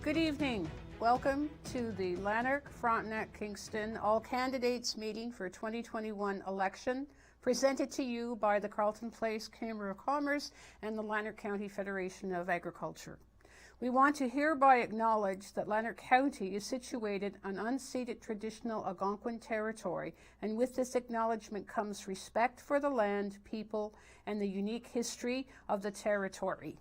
Good evening. Welcome to the Lanark, Frontenac, Kingston All Candidates meeting for 2021 election, presented to you by the Carleton Place Chamber of Commerce and the Lanark County Federation of Agriculture. We want to hereby acknowledge that Lanark County is situated on unceded traditional Algonquin territory, and with this acknowledgement comes respect for the land, people, and the unique history of the territory.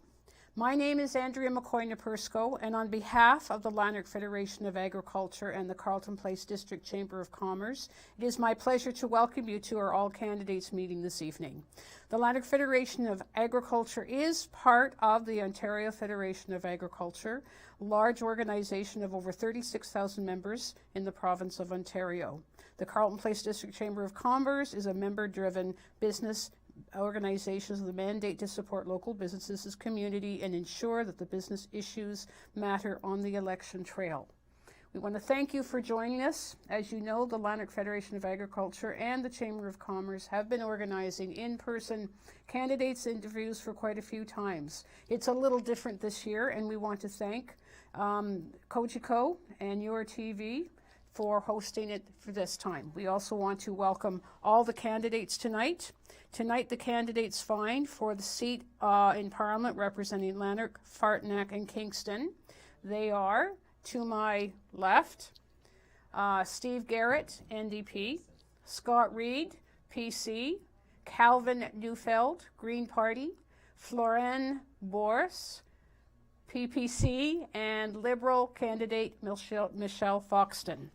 My name is Andrea McCoy-Napersco, and on behalf of the Lanark Federation of Agriculture and the Carleton Place District Chamber of Commerce, it is my pleasure to welcome you to our All Candidates meeting this evening. The Lanark Federation of Agriculture is part of the Ontario Federation of Agriculture, a large organization of over 36,000 members in the province of Ontario. The Carleton Place District Chamber of Commerce is a member-driven business organizations with a mandate to support local businesses, community, and ensure that the business issues matter on the election trail. We want to thank you for joining us. As you know, the Lanark Federation of Agriculture and the Chamber of Commerce have been organizing in-person candidates interviews for quite a few times. It's a little different this year, and we want to thank Cogeco and YourTV for hosting it for this time. We also want to welcome all the candidates tonight. Tonight, the candidates vying for the seat in Parliament representing Lanark, Frontenac, and Kingston. They are, to my left, Steve Garrett, NDP, Scott Reid, PC, Calvin Neufeld, Green Party, Florence Bourse, PPC, and Liberal candidate Michelle Foxton.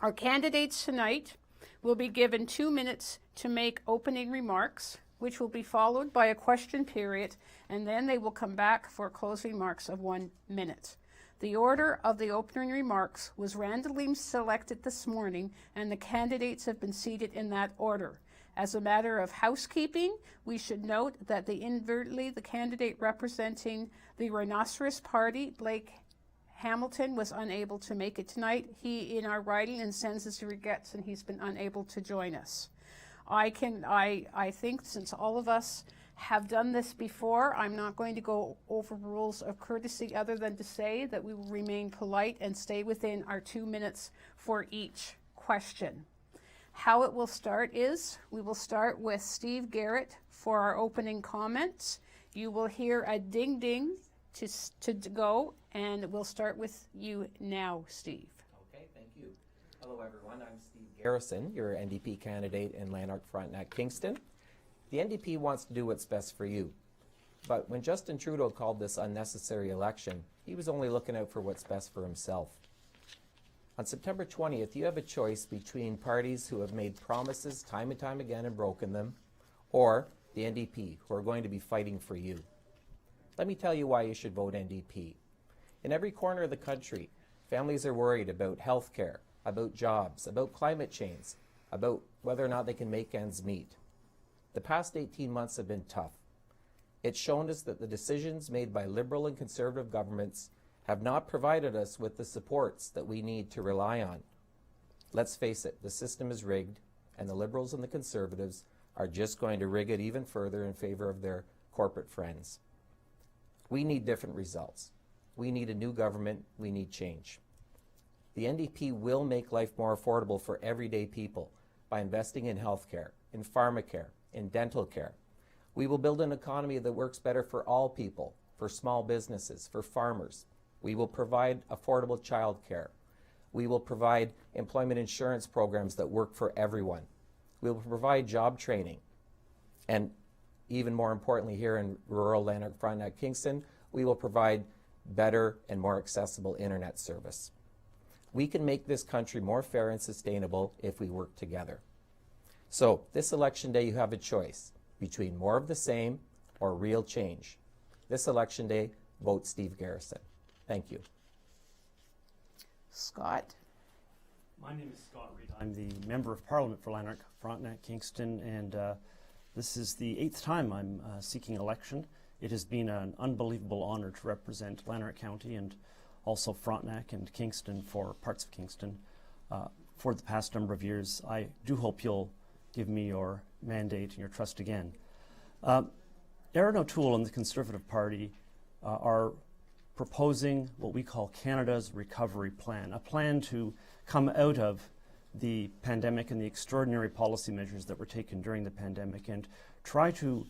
Our candidates tonight will be given 2 minutes to make opening remarks, which will be followed by a question period, and then they will come back for closing remarks of 1 minute. The order of the opening remarks was randomly selected this morning, and the candidates have been seated in that order. As a matter of housekeeping, we should note that the candidate representing the Rhinoceros Party, Blake Hamilton, was unable to make it tonight. He, in our writing, and sends his regrets, and he's been unable to join us. I think since all of us have done this before, I'm not going to go over rules of courtesy other than to say that we will remain polite and stay within our 2 minutes for each question. How it will start is, we will start with Steve Garrett for our opening comments. You will hear a ding ding to go, and we'll start with you now, Steve. Okay, thank you. Hello everyone, I'm Steve Garrison, your NDP candidate in Lanark, Frontenac, Kingston. The NDP wants to do what's best for you. But when Justin Trudeau called this unnecessary election, he was only looking out for what's best for himself. On September 20th, you have a choice between parties who have made promises time and time again and broken them, or the NDP, who are going to be fighting for you. Let me tell you why you should vote NDP. In every corner of the country, families are worried about health care, about jobs, about climate change, about whether or not they can make ends meet. The past 18 months have been tough. It's shown us that the decisions made by Liberal and Conservative governments have not provided us with the supports that we need to rely on. Let's face it, the system is rigged, and the Liberals and the Conservatives are just going to rig it even further in favor of their corporate friends. We need different results. We need a new government. We need change. The NDP will make life more affordable for everyday people by investing in healthcare, in pharmacare, in dental care. We will build an economy that works better for all people, for small businesses, for farmers. We will provide affordable childcare. We will provide employment insurance programs that work for everyone. We will provide job training. And even more importantly, here in rural Lanark, Frontenac, Kingston, we will provide better and more accessible internet service. We can make this country more fair and sustainable if we work together. So this election day, you have a choice between more of the same or real change. This election day, vote Steve Garrison. Thank you. Scott. My name is Scott Reid. I'm the Member of Parliament for Lanark, Frontenac, Kingston, and this is the 8th time I'm seeking election. It has been an unbelievable honor to represent Lanark County and also Frontenac and Kingston for parts of Kingston for the past number of years. I do hope you'll give me your mandate and your trust again. Erin O'Toole and the Conservative Party are proposing what we call Canada's recovery plan, a plan to come out of the pandemic and the extraordinary policy measures that were taken during the pandemic and try to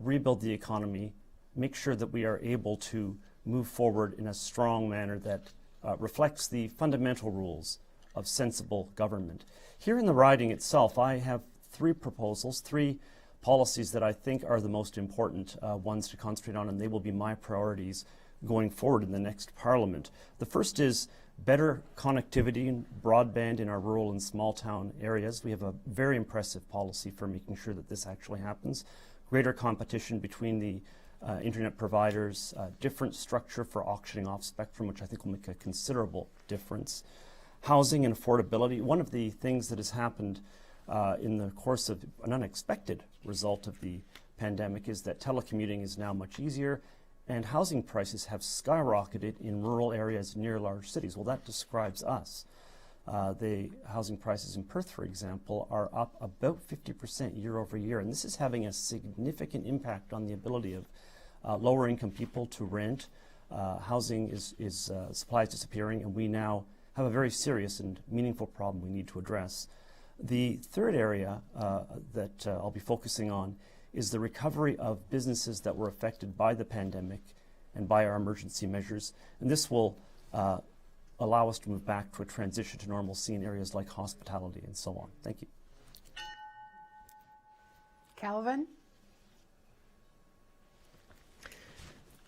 rebuild the economy, make sure that we are able to move forward in a strong manner that reflects the fundamental rules of sensible government. Here in the riding itself, I have three proposals, three policies that I think are the most important ones to concentrate on, and they will be my priorities going forward in the next Parliament. The first is better connectivity and broadband in our rural and small town areas. We have a very impressive policy for making sure that this actually happens. Greater competition between the internet providers, different structure for auctioning off spectrum, which I think will make a considerable difference. Housing and affordability. One of the things that has happened in the course of an unexpected result of the pandemic is that telecommuting is now much easier, and housing prices have skyrocketed in rural areas near large cities. Well, that describes us. The housing prices in Perth, for example, are up about 50% year over year, and this is having a significant impact on the ability of lower income people to rent. Housing supply is disappearing, and we now have a very serious and meaningful problem we need to address. The third area that I'll be focusing on is the recovery of businesses that were affected by the pandemic and by our emergency measures. And this will allow us to move back to a transition to normalcy in areas like hospitality and so on. Thank you. Calvin?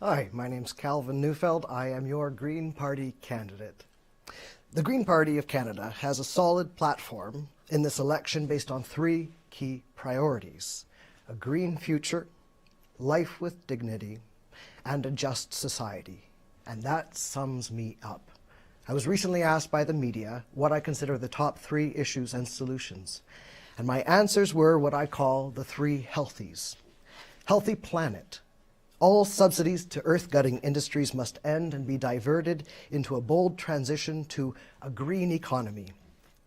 Hi, my name's Calvin Neufeld. I am your Green Party candidate. The Green Party of Canada has a solid platform in this election based on three key priorities: a green future, life with dignity, and a just society. And that sums me up. I was recently asked by the media what I consider the top three issues and solutions. And my answers were what I call the three healthies. Healthy planet. All subsidies to earth-gutting industries must end and be diverted into a bold transition to a green economy.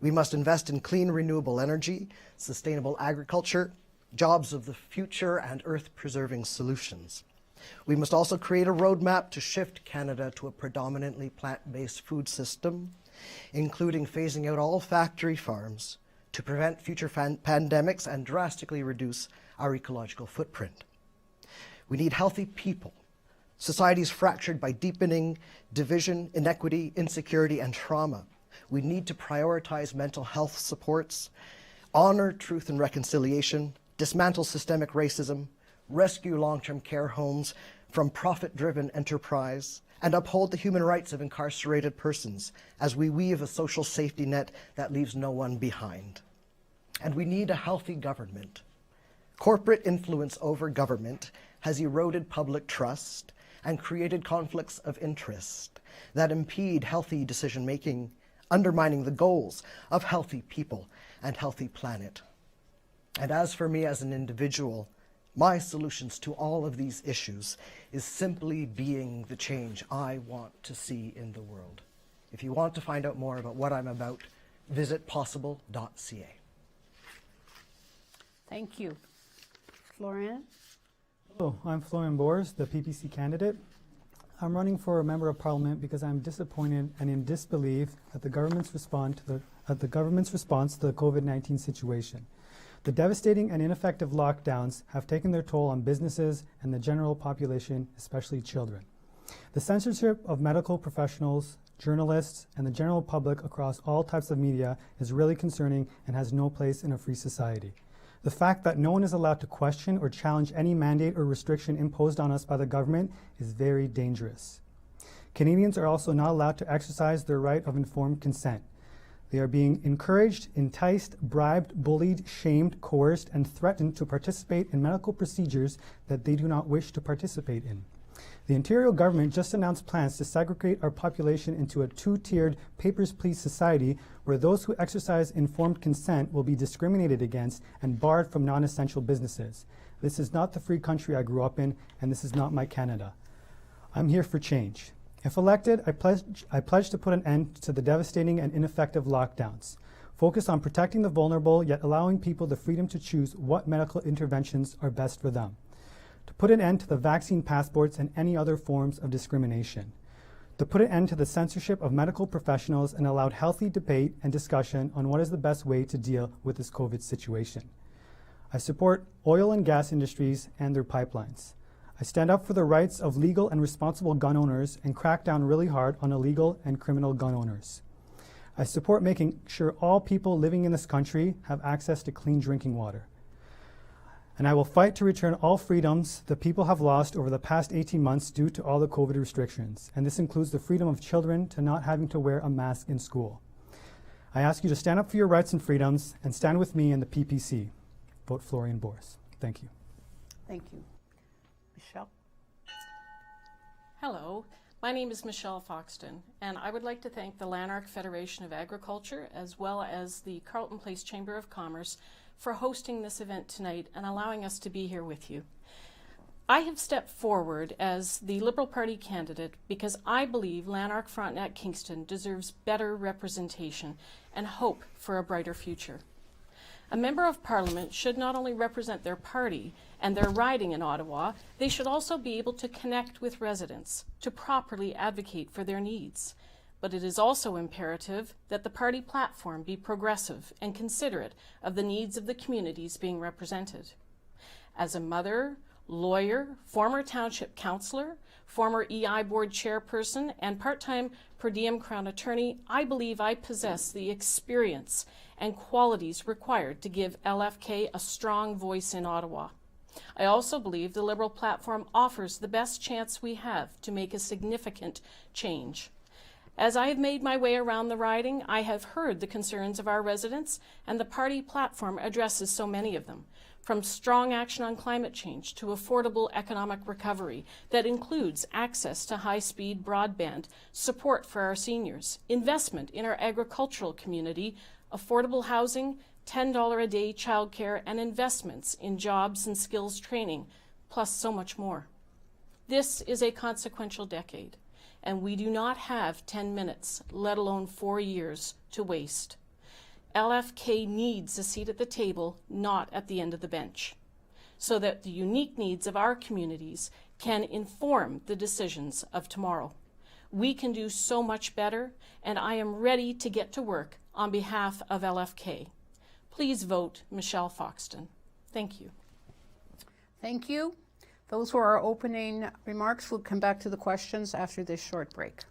We must invest in clean, renewable energy, sustainable agriculture, jobs of the future, and earth-preserving solutions. We must also create a roadmap to shift Canada to a predominantly plant-based food system, including phasing out all factory farms to prevent future pandemics and drastically reduce our ecological footprint. We need healthy people. Society is fractured by deepening division, inequity, insecurity, and trauma. We need to prioritize mental health supports, honor truth and reconciliation, dismantle systemic racism, rescue long-term care homes from profit-driven enterprise, and uphold the human rights of incarcerated persons as we weave a social safety net that leaves no one behind. And we need a healthy government. Corporate influence over government has eroded public trust and created conflicts of interest that impede healthy decision-making, undermining the goals of healthy people and healthy planet. And as for me as an individual, my solutions to all of these issues is simply being the change I want to see in the world. If you want to find out more about what I'm about, visit possible.ca. Thank you. Florian? Hello, I'm Florian Bors, the PPC candidate. I'm running for a Member of Parliament because I'm disappointed and in disbelief at the government's response to the COVID-19 situation. The devastating and ineffective lockdowns have taken their toll on businesses and the general population, especially children. The censorship of medical professionals, journalists, and the general public across all types of media is really concerning and has no place in a free society. The fact that no one is allowed to question or challenge any mandate or restriction imposed on us by the government is very dangerous. Canadians are also not allowed to exercise their right of informed consent. They are being encouraged, enticed, bribed, bullied, shamed, coerced, and threatened to participate in medical procedures that they do not wish to participate in. The Ontario government just announced plans to segregate our population into a two-tiered papers, please society where those who exercise informed consent will be discriminated against and barred from non-essential businesses. This is not the free country I grew up in, and this is not my Canada. I'm here for change. If elected, I pledge to put an end to the devastating and ineffective lockdowns. Focus on protecting the vulnerable, yet allowing people the freedom to choose what medical interventions are best for them. To put an end to the vaccine passports and any other forms of discrimination. to put an end to the censorship of medical professionals and allowed healthy debate and discussion on what is the best way to deal with this COVID situation. I support oil and gas industries and their pipelines. I stand up for the rights of legal and responsible gun owners and crack down really hard on illegal and criminal gun owners. I support making sure all people living in this country have access to clean drinking water. And I will fight to return all freedoms the people have lost over the past 18 months due to all the COVID restrictions. And this includes the freedom of children to not having to wear a mask in school. I ask you to stand up for your rights and freedoms and stand with me in the PPC. Vote Florian Boers. Thank you. Thank you. Michelle? Hello, my name is Michelle Foxton, and I would like to thank the Lanark Federation of Agriculture as well as the Carleton Place Chamber of Commerce for hosting this event tonight and allowing us to be here with you. I have stepped forward as the Liberal Party candidate because I believe Lanark Frontenac Kingston deserves better representation and hope for a brighter future. A member of Parliament should not only represent their party and their riding in Ottawa, they should also be able to connect with residents to properly advocate for their needs. But it is also imperative that the party platform be progressive and considerate of the needs of the communities being represented. As a mother, lawyer, former township councillor, former EI board chairperson, and part-time per diem Crown attorney, I believe I possess the experience and qualities required to give LFK a strong voice in Ottawa. I also believe the Liberal platform offers the best chance we have to make a significant change. As I have made my way around the riding, I have heard the concerns of our residents, and the party platform addresses so many of them, from strong action on climate change to affordable economic recovery that includes access to high-speed broadband, support for our seniors, investment in our agricultural community, affordable housing, $10 a day childcare, and investments in jobs and skills training, plus so much more. This is a consequential decade, and we do not have 10 minutes, let alone 4 years, to waste. LFK needs a seat at the table, not at the end of the bench, so that the unique needs of our communities can inform the decisions of tomorrow. We can do so much better, and I am ready to get to work on behalf of LFK. Please vote Michelle Foxton. Thank you. Thank you. Those were our opening remarks. We'll come back to the questions after this short break.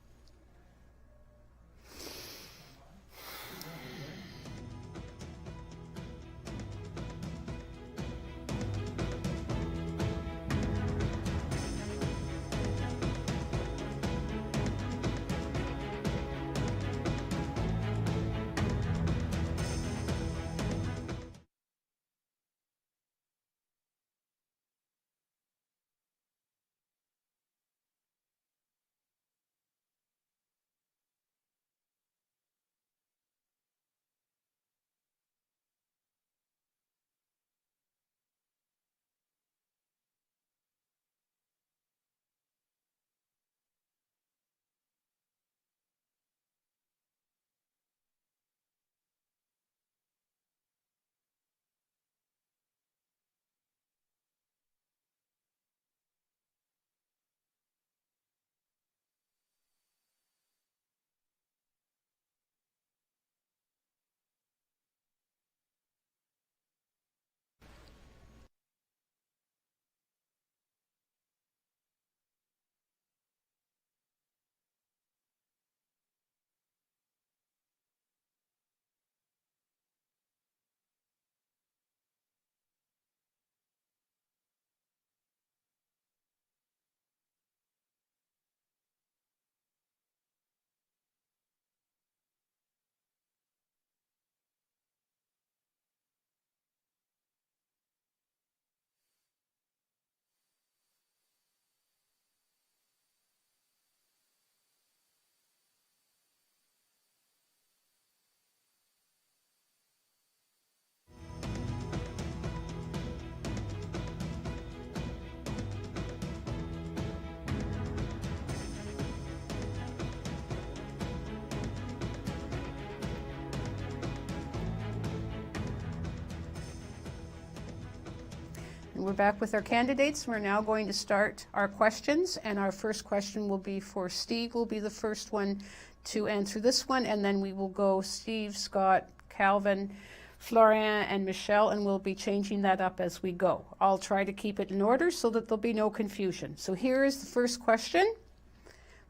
We're back with our candidates. We're now going to start our questions, and our first question will be for Steve. Will be the first one to answer this one, and then we will go Steve, Scott, Calvin, Florian, and Michelle, and we'll be changing that up as we go. I'll try to keep it in order so that there'll be no confusion. So here is the first question.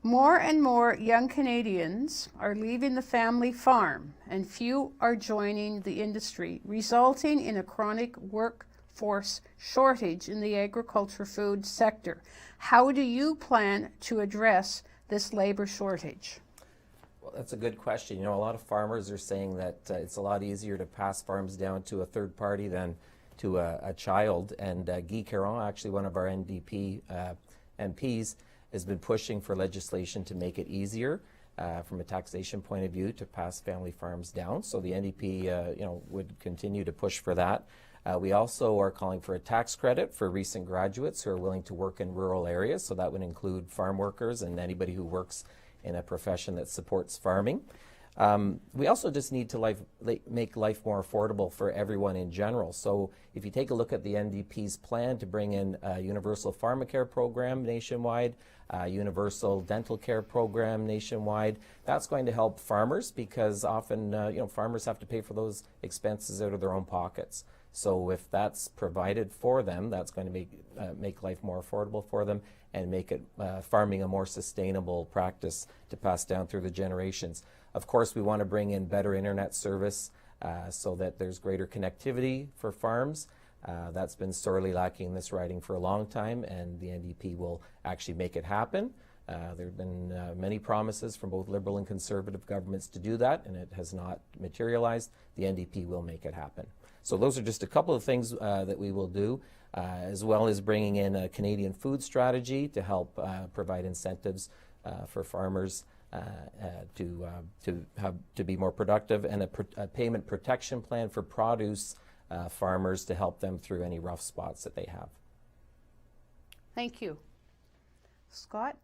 More and more young Canadians are leaving the family farm, and few are joining the industry, resulting in a chronic workforce shortage in the agriculture food sector. How do you plan to address this labor shortage? Well, that's a good question. You know, a lot of farmers are saying that it's a lot easier to pass farms down to a third party than to a child. And Guy Caron, actually one of our NDP MPs, has been pushing for legislation to make it easier from a taxation point of view to pass family farms down. So the NDP, would continue to push for that. We also are calling for a tax credit for recent graduates who are willing to work in rural areas. So that would include farm workers and anybody who works in a profession that supports farming. We also just need to make life more affordable for everyone in general. So if you take a look at the NDP's plan to bring in a universal pharmacare program nationwide, a universal dental care program nationwide, that's going to help farmers because often farmers have to pay for those expenses out of their own pockets. So if that's provided for them, that's going to make life more affordable for them and make it farming a more sustainable practice to pass down through the generations. Of course, we want to bring in better internet service so that there's greater connectivity for farms. That's been sorely lacking in this riding for a long time, and the NDP will actually make it happen. There have been many promises from both Liberal and Conservative governments to do that, and it has not materialized. The NDP will make it happen. So those are just a couple of things that we will do, as well as bringing in a Canadian food strategy to help provide incentives for farmers to be more productive, and a payment protection plan for produce farmers to help them through any rough spots that they have. Thank you. Scott?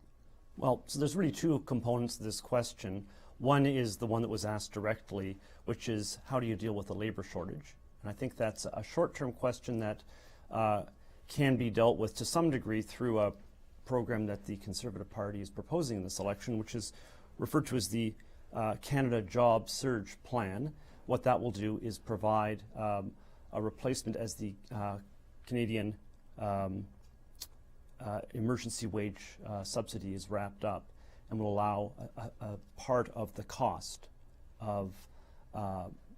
Well, so there's really two components to this question. One is the one that was asked directly, which is how do you deal with the labor shortage? And I think that's a short-term question that can be dealt with to some degree through a program that the Conservative Party is proposing in this election, which is referred to as the Canada Job Surge Plan. What that will do is provide a replacement as the Canadian emergency wage subsidy is wrapped up, and will allow a part of the cost of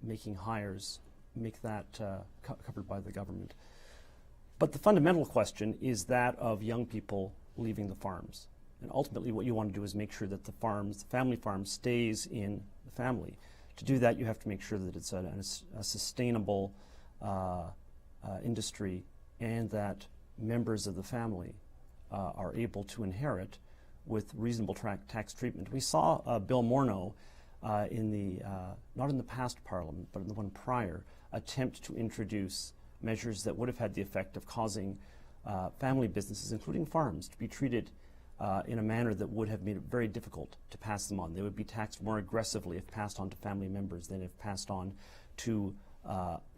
making hires, make that covered by the government. But the fundamental question is that of young people leaving the farms. And ultimately what you want to do is make sure that the family farm stays in the family. To do that, you have to make sure that it's a sustainable industry, and that members of the family are able to inherit with reasonable tax treatment. We saw Bill Morneau in the, not in the past Parliament, but in the one prior, attempt to introduce measures that would have had the effect of causing family businesses, including farms, to be treated in a manner that would have made it very difficult to pass them on. They would be taxed more aggressively if passed on to family members than if passed on to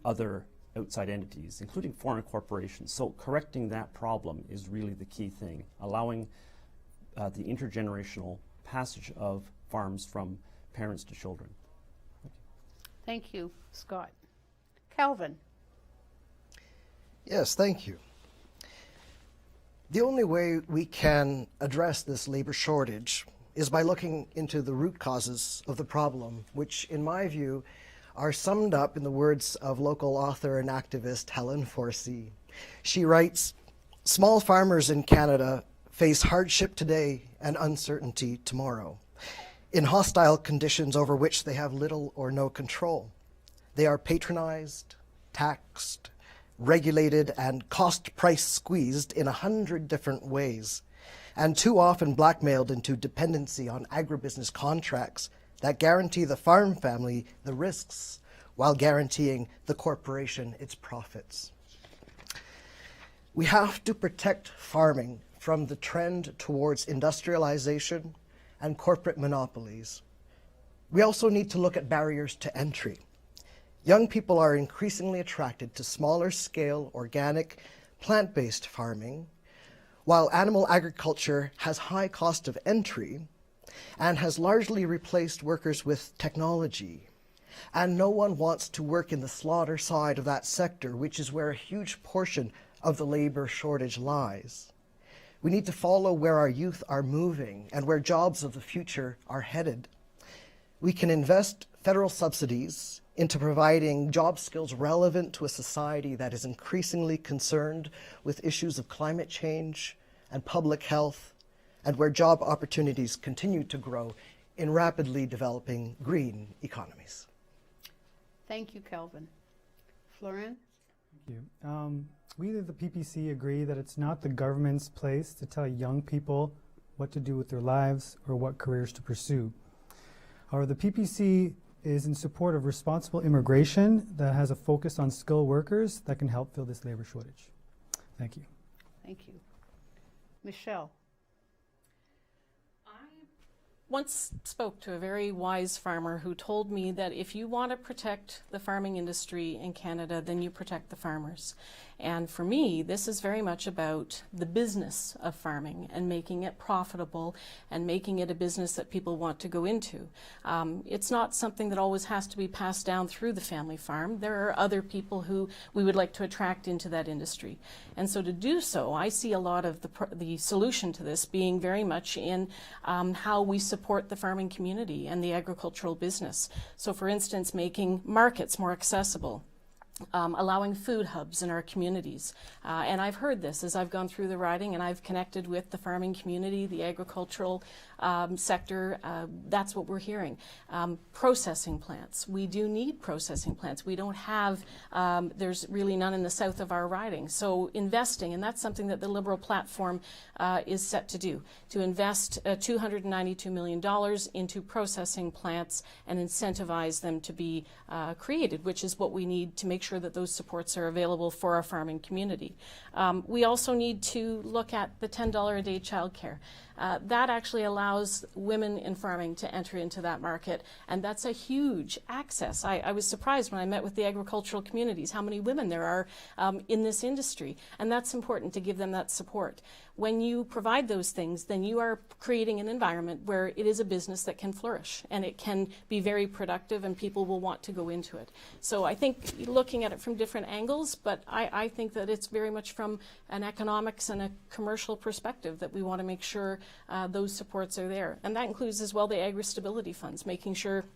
other outside entities, including foreign corporations. So correcting that problem is really the key thing, allowing the intergenerational passage of farms from parents to children. Thank you, Scott. Calvin? Yes, thank you. The only way we can address this labor shortage is by looking into the root causes of the problem, which, in my view, are summed up in the words of local author and activist Helen Forsey. She writes, "Small farmers in Canada face hardship today and uncertainty tomorrow, in hostile conditions over which they have little or no control. They are patronized, taxed, regulated, and cost-price squeezed in 100 different ways, and too often blackmailed into dependency on agribusiness contracts that guarantee the farm family the risks while guaranteeing the corporation its profits. We have to protect farming from the trend towards industrialization and corporate monopolies. We also need to look at barriers to entry. Young people are increasingly attracted to smaller scale, organic, plant-based farming, while animal agriculture has high cost of entry and has largely replaced workers with technology. And no one wants to work in the slaughter side of that sector, which is where a huge portion of the labor shortage lies. We need to follow where our youth are moving and where jobs of the future are headed. We can invest federal subsidies into providing job skills relevant to a society that is increasingly concerned with issues of climate change and public health, and where job opportunities continue to grow in rapidly developing green economies. Thank you, Kelvin. Florian? Thank you. We, the PPC, agree that it's not the government's place to tell young people what to do with their lives or what careers to pursue. However, the PPC is in support of responsible immigration that has a focus on skilled workers that can help fill this labor shortage. Thank you. Thank you. Michelle? Once spoke to a very wise farmer who told me that if you want to protect the farming industry in Canada, then you protect the farmers. And for me, this is very much about the business of farming and making it profitable and making it a business that people want to go into. It's not something that always has to be passed down through the family farm. There are other people who we would like to attract into that industry. And so to do so, I see a lot of the solution to this being very much in how we support the farming community and the agricultural business. So for instance, making markets more accessible. Allowing food hubs in our communities. And I've heard this as I've gone through the riding and I've connected with the farming community, the agricultural sector. That's what we're hearing. Processing plants. We do need processing plants. We don't have, there's really none in the south of our riding. So investing, and that's something that the Liberal platform is set to do, to invest $292 million into processing plants and incentivize them to be created, which is what we need to make sure that those supports are available for our farming community. We also need to look at the $10 a day childcare. That actually allows women in farming to enter into that market, and that's a huge access. I was surprised when I met with the agricultural communities how many women there are in this industry, and that's important to give them that support. When you provide those things, then you are creating an environment where it is a business that can flourish and it can be very productive and people will want to go into it. So I think looking at it from different angles, but I think that it's very much from an economics and a commercial perspective that we want to make sure those supports are there. And that includes as well the agri-stability funds, making sure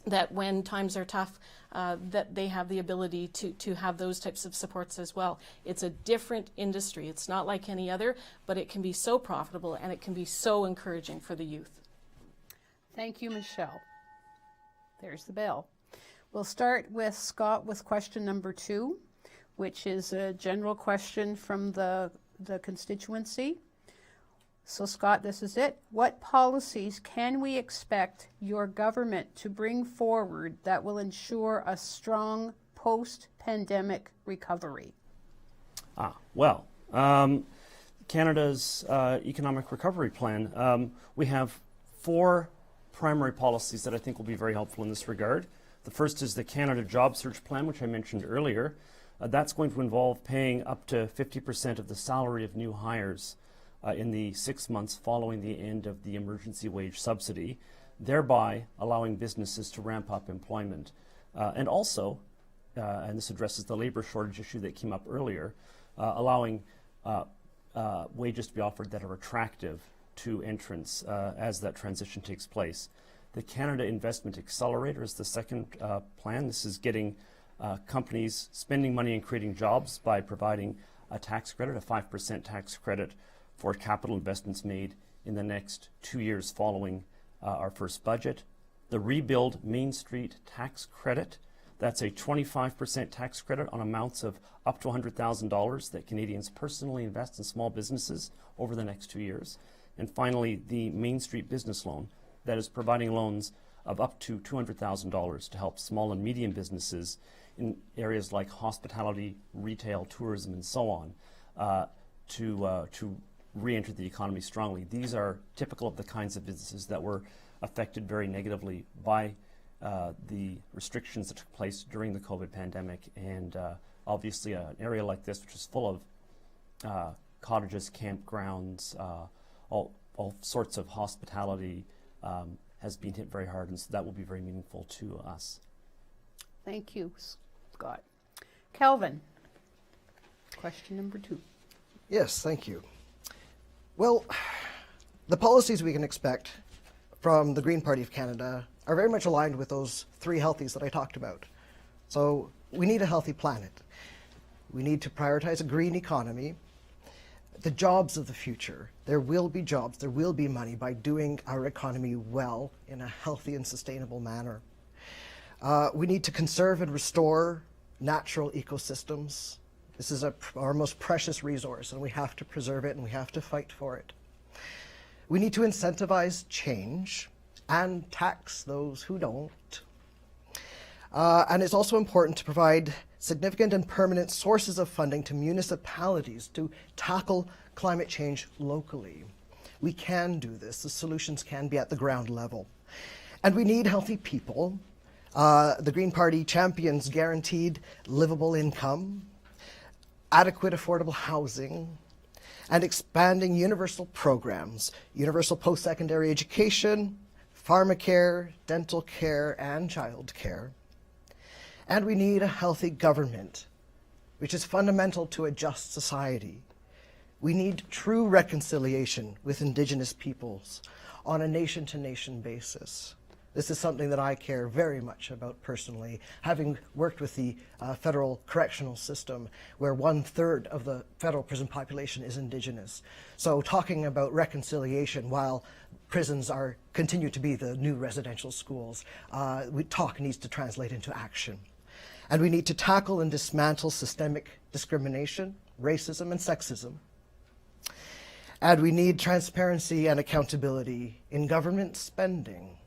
that when times are tough, that they have the ability to have those types of supports as well. It's a different industry. It's not like any other, but it can be so profitable and it can be so encouraging for the youth. Thank you, Michelle. There's the bell. We'll start with Scott with question number 2, which is a general question from the constituency. So Scott, this is it. What policies can we expect your government to bring forward that will ensure a strong post-pandemic recovery? Canada's economic recovery plan, we have 4 primary policies that I think will be very helpful in this regard. The first is the Canada Job Search Plan, which I mentioned earlier. That's going to involve paying up to 50% of the salary of new hires in the 6 months following the end of the emergency wage subsidy, thereby allowing businesses to ramp up employment. And also, and this addresses the labor shortage issue that came up earlier, allowing wages to be offered that are attractive to entrants as that transition takes place. The Canada Investment Accelerator is the second plan. This is getting companies spending money and creating jobs by providing a tax credit, a 5% tax credit for capital investments made in the next 2 years following our first budget. The Rebuild Main Street Tax Credit, that's a 25% tax credit on amounts of up to $100,000 that Canadians personally invest in small businesses over the next 2 years. And finally, the Main Street Business Loan, that is providing loans of up to $200,000 to help small and medium businesses in areas like hospitality, retail, tourism, and so on, to re-enter the economy strongly. These are typical of the kinds of businesses that were affected very negatively by the restrictions that took place during the COVID pandemic. And obviously an area like this, which is full of cottages, campgrounds, all sorts of hospitality has been hit very hard, and so that will be very meaningful to us. Thank you, Scott. Calvin, question number 2. Yes, thank you. Well, the policies we can expect from the Green Party of Canada are very much aligned with those 3 healthies that I talked about. So we need a healthy planet. We need to prioritize a green economy. The jobs of the future. There will be jobs, there will be money by doing our economy well in a healthy and sustainable manner. We need to conserve and restore natural ecosystems. This is our most precious resource, and we have to preserve it and we have to fight for it. We need to incentivize change and tax those who don't. And it's also important to provide significant and permanent sources of funding to municipalities to tackle climate change locally. We can do this. The solutions can be at the ground level. And we need healthy people. The Green Party champions guaranteed livable income, adequate affordable housing, and expanding universal programs, universal post-secondary education, pharmacare, dental care, and child care. And we need a healthy government, which is fundamental to a just society. We need true reconciliation with Indigenous peoples on a nation-to-nation basis. This is something that I care very much about personally, having worked with the federal correctional system, where 1/3 of the federal prison population is Indigenous. So talking about reconciliation while prisons continue to be the new residential schools, talk needs to translate into action. And we need to tackle and dismantle systemic discrimination, racism, and sexism. And we need transparency and accountability in government spending,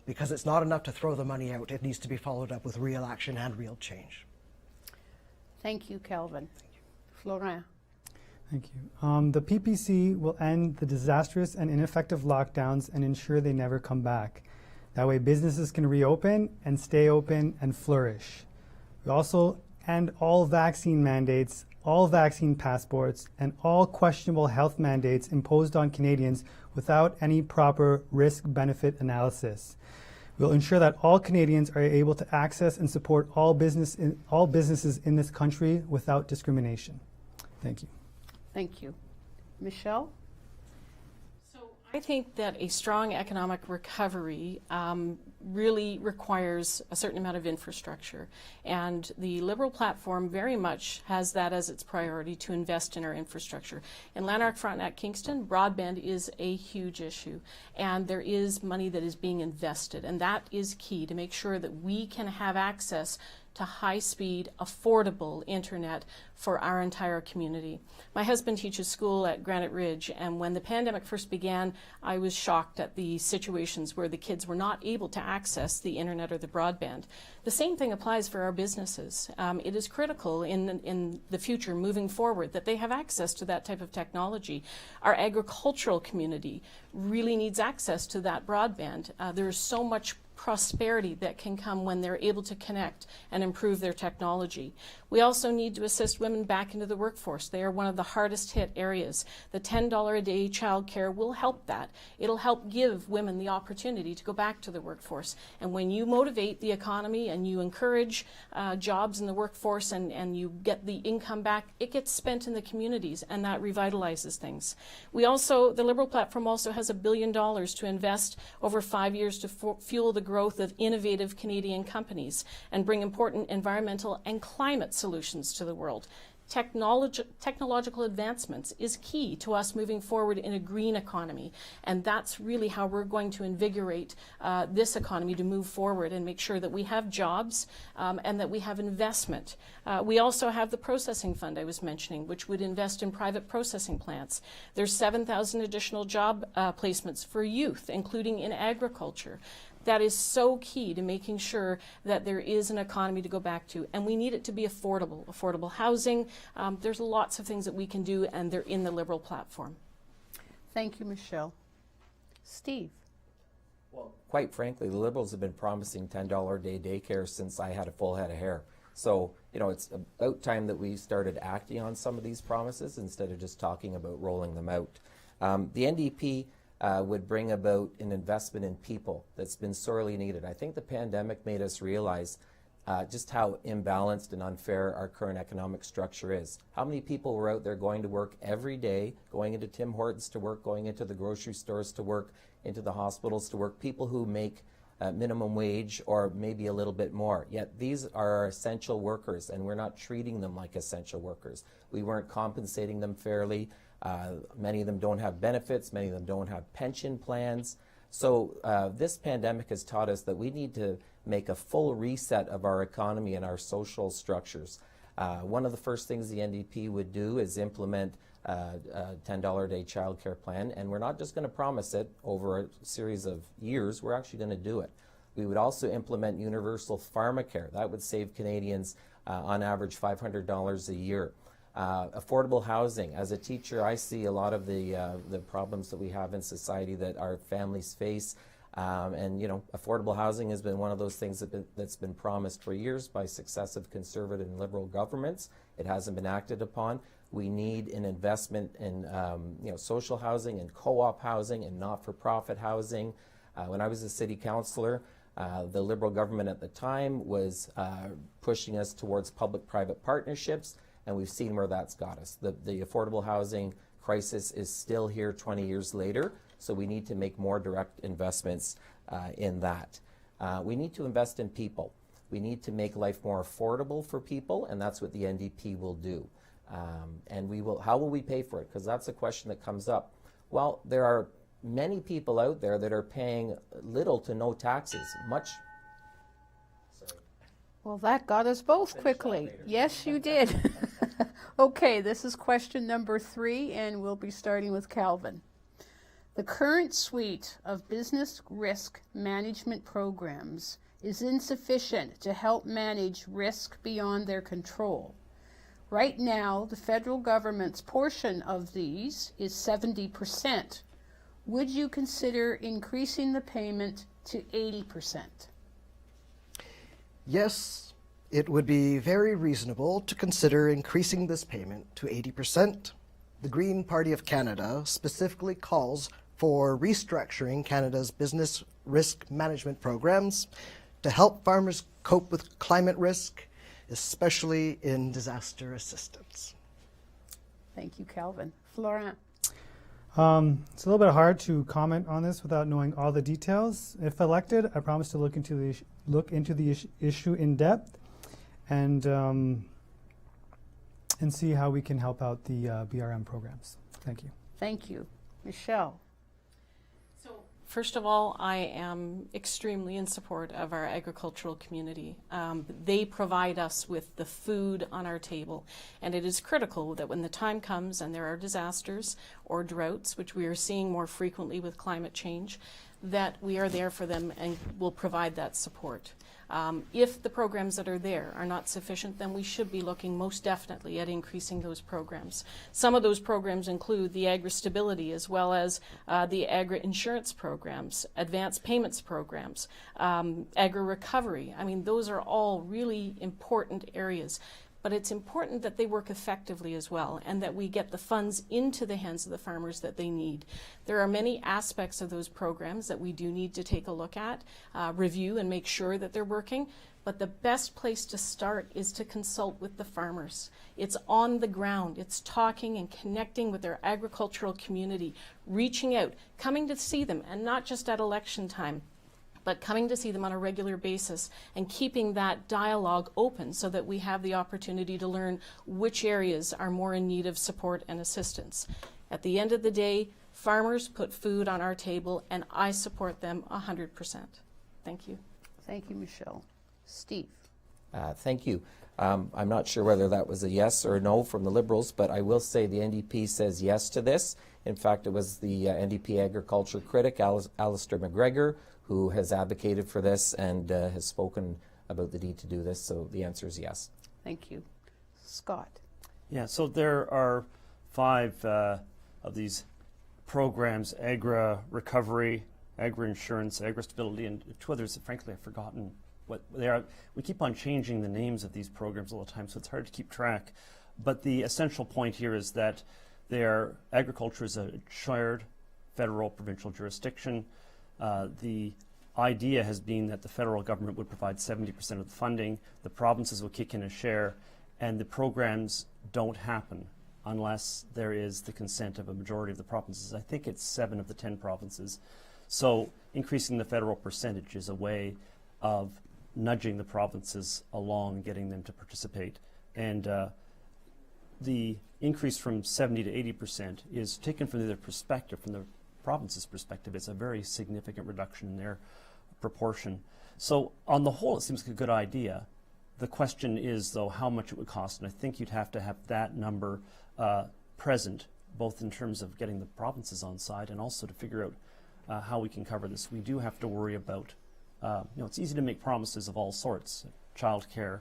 because it's not enough to throw the money out. It needs to be followed up with real action and real change. Thank you, Calvin. Florent. Thank you. The PPC will end the disastrous and ineffective lockdowns and ensure they never come back. That way businesses can reopen and stay open and flourish. We also end all vaccine mandates, all vaccine passports, and all questionable health mandates imposed on Canadians without any proper risk-benefit analysis. We'll ensure that all Canadians are able to access and support all businesses in this country without discrimination. Thank you. Thank you. Michelle? I think that a strong economic recovery really requires a certain amount of infrastructure, and the Liberal platform very much has that as its priority, to invest in our infrastructure. In Lanark, Frontenac, Kingston, broadband is a huge issue, and there is money that is being invested, and that is key to make sure that we can have access to high-speed, affordable internet for our entire community. My husband teaches school at Granite Ridge, and when the pandemic first began, I was shocked at the situations where the kids were not able to access the internet or the broadband. The same thing applies for our businesses. It is critical in the future, moving forward, that they have access to that type of technology. Our agricultural community really needs access to that broadband. There is so much prosperity that can come when they're able to connect and improve their technology. We also need to assist women back into the workforce. They are one of the hardest hit areas. The $10 a day childcare will help that. It'll help give women the opportunity to go back to the workforce. And when you motivate the economy and you encourage jobs in the workforce and you get the income back, it gets spent in the communities, and that revitalizes things. The Liberal platform also has $1 billion to invest over 5 years to fuel the growth of innovative Canadian companies and bring important environmental and climate solutions to the world. Technological advancements is key to us moving forward in a green economy, and that's really how we're going to invigorate this economy to move forward and make sure that we have jobs and that we have investment. We also have the processing fund I was mentioning, which would invest in private processing plants. There's 7,000 additional job placements for youth, including in agriculture. That is so key to making sure that there is an economy to go back to, and we need it to be affordable. Affordable housing, there's lots of things that we can do, and they're in the Liberal platform. Thank you, Michelle. Steve? Well, quite frankly, the Liberals have been promising $10 a day daycare since I had a full head of hair. So you know, it's about time that we started acting on some of these promises instead of just talking about rolling them out. The NDP would bring about an investment in people that's been sorely needed. I think the pandemic made us realize just how imbalanced and unfair our current economic structure is. How many people were out there going to work every day, going into Tim Hortons to work, going into the grocery stores to work, into the hospitals to work, people who make minimum wage or maybe a little bit more. Yet these are our essential workers, and we're not treating them like essential workers. We weren't compensating them fairly. Many of them don't have benefits. Many of them don't have pension plans. So this pandemic has taught us that we need to make a full reset of our economy and our social structures. One of the first things the NDP would do is implement a $10 a day childcare plan, and we're not just going to promise it over a series of years, we're actually going to do it. We would also implement universal pharmacare. That would save Canadians on average $500 a year. Affordable housing. As a teacher, I see a lot of the problems that we have in society that our families face. And, you know, affordable housing has been one of those things that's been promised for years by successive Conservative and Liberal governments. It hasn't been acted upon. We need an investment in, you know, social housing and co-op housing and not-for-profit housing. When I was a city councillor, the Liberal government at the time was pushing us towards public-private partnerships, and we've seen where that's got us. The affordable housing crisis is still here 20 years later, so we need to make more direct investments in that. We need to invest in people. We need to make life more affordable for people, and that's what the NDP will do. And we will. How will we pay for it? Because that's a question that comes up. Well, there are many people out there that are paying little to no taxes. Well, that got us both quickly. Yes, you did. Okay, this is question number 3, and we'll be starting with Calvin. The current suite of business risk management programs is insufficient to help manage risk beyond their control. Right now, the federal government's portion of these is 70%. Would you consider increasing the payment to 80%? Yes, it would be very reasonable to consider increasing this payment to 80%. The Green Party of Canada specifically calls for restructuring Canada's business risk management programs to help farmers cope with climate risk, especially in disaster assistance. Thank you, Calvin. Florent? It's a little bit hard to comment on this without knowing all the details. If elected, I promise to look into the issue in depth and see how we can help out the BRM programs. Thank you. Thank you. Michelle? First of all, I am extremely in support of our agricultural community. They provide us with the food on our table, and it is critical that when the time comes and there are disasters or droughts, which we are seeing more frequently with climate change, that we are there for them and will provide that support. If the programs that are there are not sufficient, then we should be looking most definitely at increasing those programs. Some of those programs include the agri-stability as well as the agri-insurance programs, advanced payments programs, agri-recovery. I mean, those are all really important areas. But it's important that they work effectively as well and that we get the funds into the hands of the farmers that they need. There are many aspects of those programs that we do need to take a look at, review and make sure that they're working. But the best place to start is to consult with the farmers. It's on the ground. It's talking and connecting with their agricultural community, reaching out, coming to see them, and not just at election time, but coming to see them on a regular basis and keeping that dialogue open so that we have the opportunity to learn which areas are more in need of support and assistance. At the end of the day, farmers put food on our table, and I support them 100%. Thank you. Thank you, Michelle. Steve? Thank you. I'm not sure whether that was a yes or a no from the Liberals, but I will say the NDP says yes to this. In fact, it was the NDP agriculture critic, Alistair McGregor, who has advocated for this and has spoken about the need to do this, so the answer is yes. Thank you. Scott? Yeah, so there are 5 of these programs: agri-recovery, agri-insurance, agri-stability, and 2 others that frankly I've forgotten what they are. We keep on changing the names of these programs all the time, so it's hard to keep track. But the essential point here is that agriculture is a shared federal provincial jurisdiction. The idea has been that the federal government would provide 70% of the funding, the provinces will kick in a share, and the programs don't happen unless there is the consent of a majority of the provinces. I think it's 7 of the 10 provinces. So increasing the federal percentage is a way of nudging the provinces along, getting them to participate. And the increase from 70 to 80% is taken from their perspective, from the province's perspective. It's a very significant reduction in their proportion. So on the whole, it seems like a good idea. The question is, though, how much it would cost. And I think you'd have to have that number present, both in terms of getting the provinces on side and also to figure out how we can cover this. We do have to worry about, it's easy to make promises of all sorts, childcare,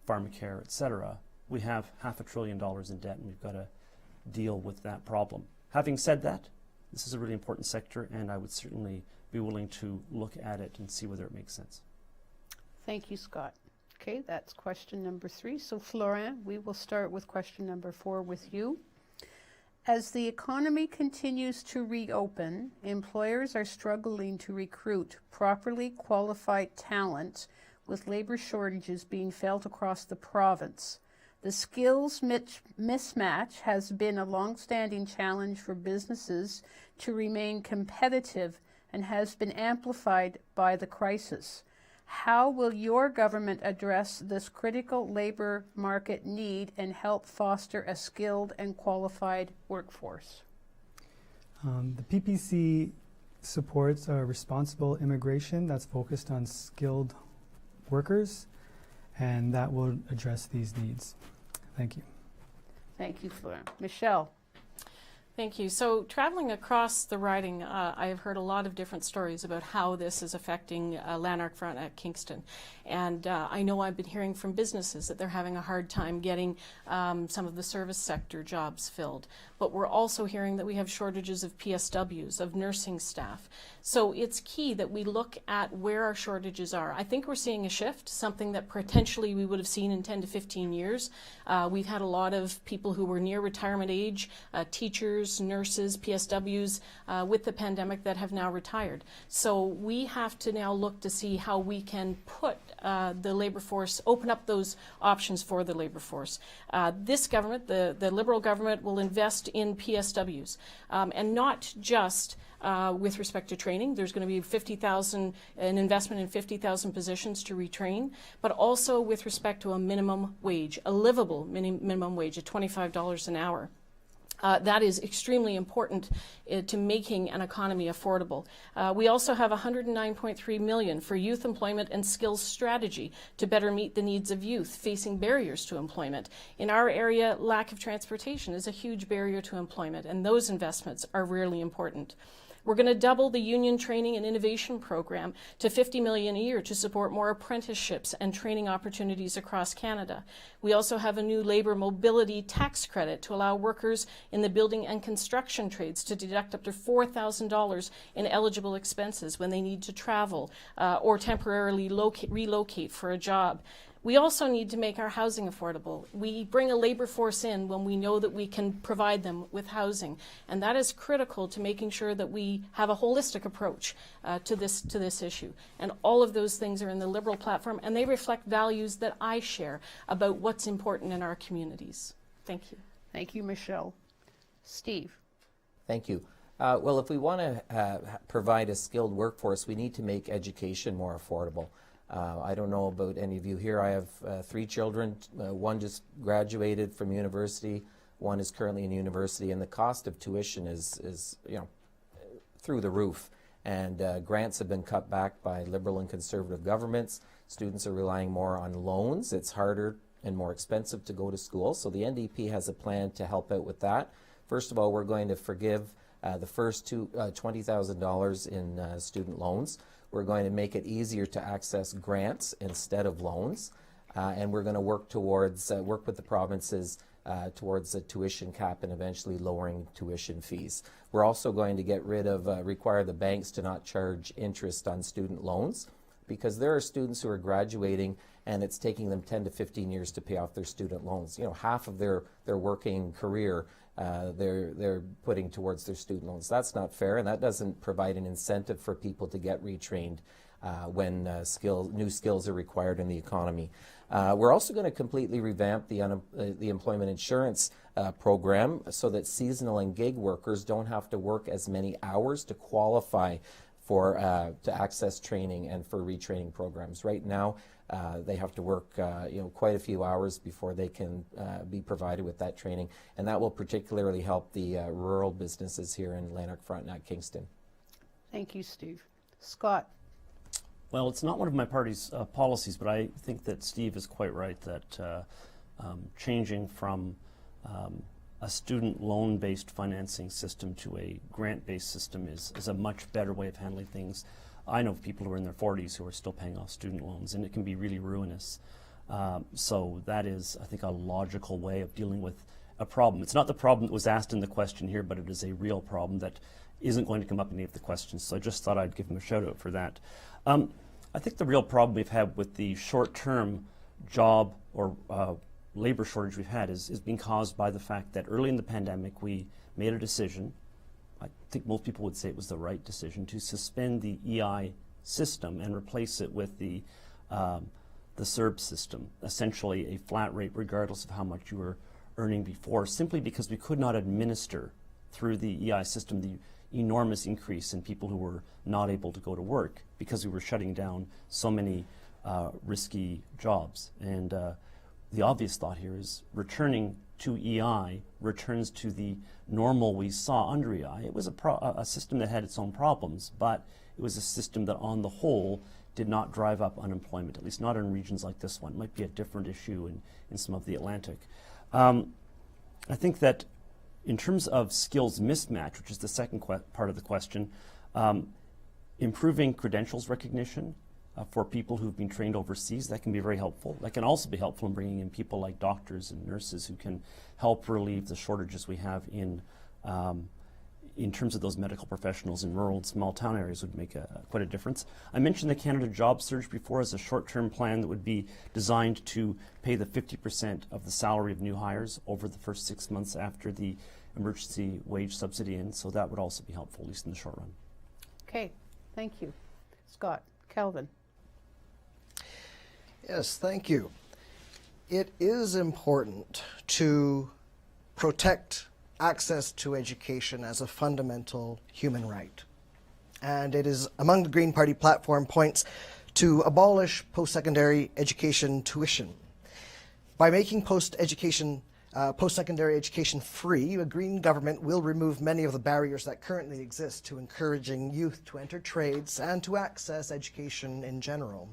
pharmacare, etc. We have $500 billion in debt, and we've got to deal with that problem. Having said that, this is a really important sector, and I would certainly be willing to look at it and see whether it makes sense. Thank you, Scott. Okay, that's question number 3. So, Florent, we will start with question number 4 with you. As the economy continues to reopen, employers are struggling to recruit properly qualified talent, with labor shortages being felt across the province. The skills mismatch has been a long-standing challenge for businesses to remain competitive and has been amplified by the crisis. How will your government address this critical labor market need and help foster a skilled and qualified workforce? The PPC supports a responsible immigration that's focused on skilled workers, and that will address these needs. Thank you. Thank you, Florent. Michelle. Thank you. So traveling across the riding, I have heard a lot of different stories about how this is affecting Lanark, Frontenac, Kingston. And I know I've been hearing from businesses that they're having a hard time getting some of the service sector jobs filled. But we're also hearing that we have shortages of PSWs, of nursing staff. So it's key that we look at where our shortages are. I think we're seeing a shift, something that potentially we would have seen in 10 to 15 years. We've had a lot of people who were near retirement age, teachers, nurses, PSWs, with the pandemic that have now retired. So we have to now look to see how we can put the labor force, open up those options for the labor force. This government, the Liberal government, will invest in PSWs, and not just with respect to training. There's going to be an investment in 50,000 positions to retrain, but also with respect to a minimum wage, a livable minimum wage of $25 an hour. That is extremely important to making an economy affordable. We also have $109.3 million for youth employment and skills strategy to better meet the needs of youth facing barriers to employment. In our area, lack of transportation is a huge barrier to employment, and those investments are really important. We're going to double the union training and innovation program to $50 million a year to support more apprenticeships and training opportunities across Canada. We also have a new labor mobility tax credit to allow workers in the building and construction trades to deduct up to $4,000 in eligible expenses when they need to travel or temporarily relocate for a job. We also need to make our housing affordable. We bring a labor force in when we know that we can provide them with housing, and that is critical to making sure that we have a holistic approach to this issue. And all of those things are in the Liberal platform, and they reflect values that I share about what's important in our communities. Thank you. Thank you, Michelle. Steve. Thank you. Well, if we want to provide a skilled workforce, we need to make education more affordable. I don't know about any of you here. I have 3 children. One just graduated from university. One is currently in university, and the cost of tuition is through the roof. And grants have been cut back by Liberal and Conservative governments. Students are relying more on loans. It's harder and more expensive to go to school. So the NDP has a plan to help out with that. First of all, we're going to forgive the first $20,000 in student loans. We're going to make it easier to access grants instead of loans, and we're going to work towards work with the provinces towards a tuition cap and eventually lowering tuition fees. We're also going to get rid of require the banks to not charge interest on student loans. because there are students who are graduating and it's taking them 10 to 15 years to pay off their student loans. You know, half of their working career they're putting towards their student loans. That's not fair, and that doesn't provide an incentive for people to get retrained when new skills are required in the economy. We're also going to completely revamp the employment insurance program so that seasonal and gig workers don't have to work as many hours to qualify for to access training and for retraining programs. Right now, they have to work quite a few hours before they can be provided with that training, and that will particularly help the rural businesses here in Lanark, Frontenac, Kingston. Thank you, Steve. Scott. Well, it's not one of my party's policies, but I think that Steve is quite right that changing from a student loan-based financing system to a grant-based system is a much better way of handling things. I know people who are in their 40s who are still paying off student loans, and it can be really ruinous. So that is, I think, a logical way of dealing with a problem. It's not the problem that was asked in the question here, but it is a real problem that isn't going to come up in any of the questions. So I just thought I'd give him a shout out for that. I think the real problem we've had with the short-term job or labor shortage we've had is being caused by the fact that early in the pandemic we made a decision, I think most people would say it was the right decision, to suspend the EI system and replace it with the CERB system, essentially a flat rate regardless of how much you were earning before, simply because we could not administer through the EI system the enormous increase in people who were not able to go to work because we were shutting down so many risky jobs. And the obvious thought here is returning to EI returns to the normal we saw under EI. It was a system that had its own problems, but it was a system that on the whole did not drive up unemployment, at least not in regions like this one. It might be a different issue in some of the Atlantic. I think that in terms of skills mismatch, which is the second part of the question, improving credentials recognition for people who've been trained overseas, that can be very helpful. That can also be helpful in bringing in people like doctors and nurses who can help relieve the shortages we have in terms of those medical professionals in rural and small town areas would make quite a difference. I mentioned the Canada Job Surge before as a short-term plan that would be designed to pay the 50% of the salary of new hires over the first 6 months after the emergency wage subsidy ends, so that would also be helpful, at least in the short run. Okay, thank you. Scott. Kelvin. Yes, thank you. It is important to protect access to education as a fundamental human right. And it is among the Green Party platform points to abolish post-secondary education tuition. By making post-secondary education free, a Green government will remove many of the barriers that currently exist to encouraging youth to enter trades and to access education in general.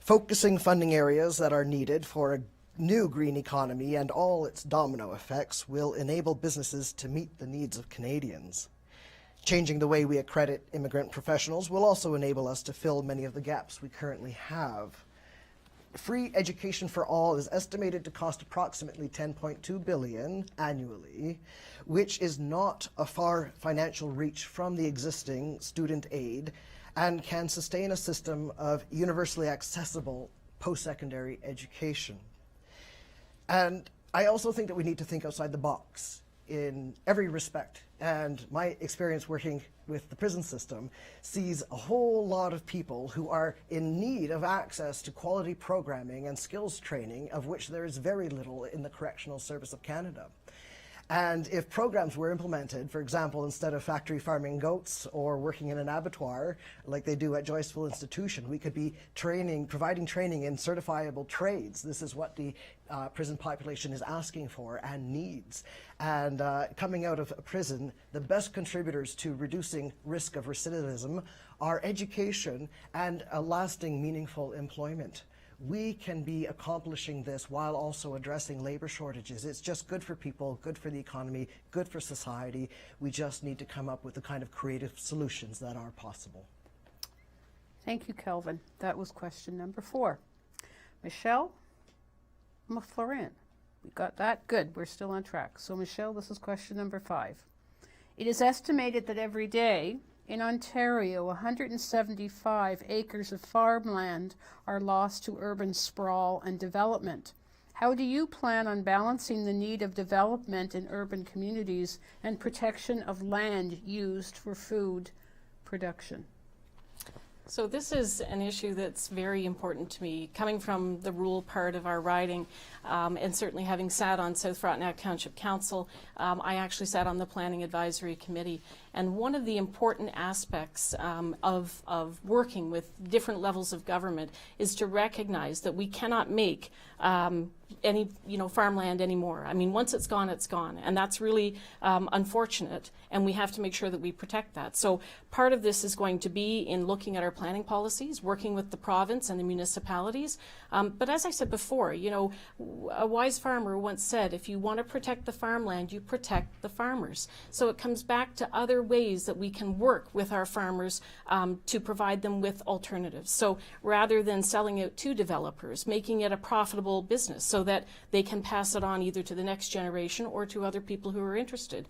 Focusing funding areas that are needed for a new green economy and all its domino effects will enable businesses to meet the needs of Canadians. Changing the way we accredit immigrant professionals will also enable us to fill many of the gaps we currently have. Free education for all is estimated to cost approximately $10.2 billion annually, which is not a far financial reach from the existing student aid and can sustain a system of universally accessible post-secondary education. And I also think that we need to think outside the box in every respect. And my experience working with the prison system sees a whole lot of people who are in need of access to quality programming and skills training, of which there is very little in the Correctional Service of Canada. And if programs were implemented, for example, instead of factory farming goats or working in an abattoir like they do at Joyceville Institution, we could be providing training in certifiable trades. This is what the prison population is asking for and needs. And coming out of prison, the best contributors to reducing risk of recidivism are education and a lasting, meaningful employment. We can be accomplishing this while also addressing labor shortages. It's just good for people, good for the economy, good for society. We just need to come up with the kind of creative solutions that are possible. Thank you, Kelvin. That was question number 4. Michelle Florent. We got that? Good. We're still on track. So, Michelle, this is question number 5. It is estimated that every day In Ontario, 175 acres of farmland are lost to urban sprawl and development. How do you plan on balancing the need of development in urban communities and protection of land used for food production? So this is an issue that's very important to me. Coming from the rural part of our riding, and certainly having sat on South Frontenac Township Council, I actually sat on the Planning Advisory Committee. And one of the important aspects of working with different levels of government is to recognize that we cannot make any farmland anymore. I mean, once it's gone, and that's really unfortunate. And we have to make sure that we protect that. So part of this is going to be in looking at our planning policies, working with the province and the municipalities. But as I said before, a wise farmer once said, if you want to protect the farmland, you protect the farmers. So it comes back to other ways that we can work with our farmers to provide them with alternatives. So rather than selling out to developers, making it a profitable business so that they can pass it on either to the next generation or to other people who are interested.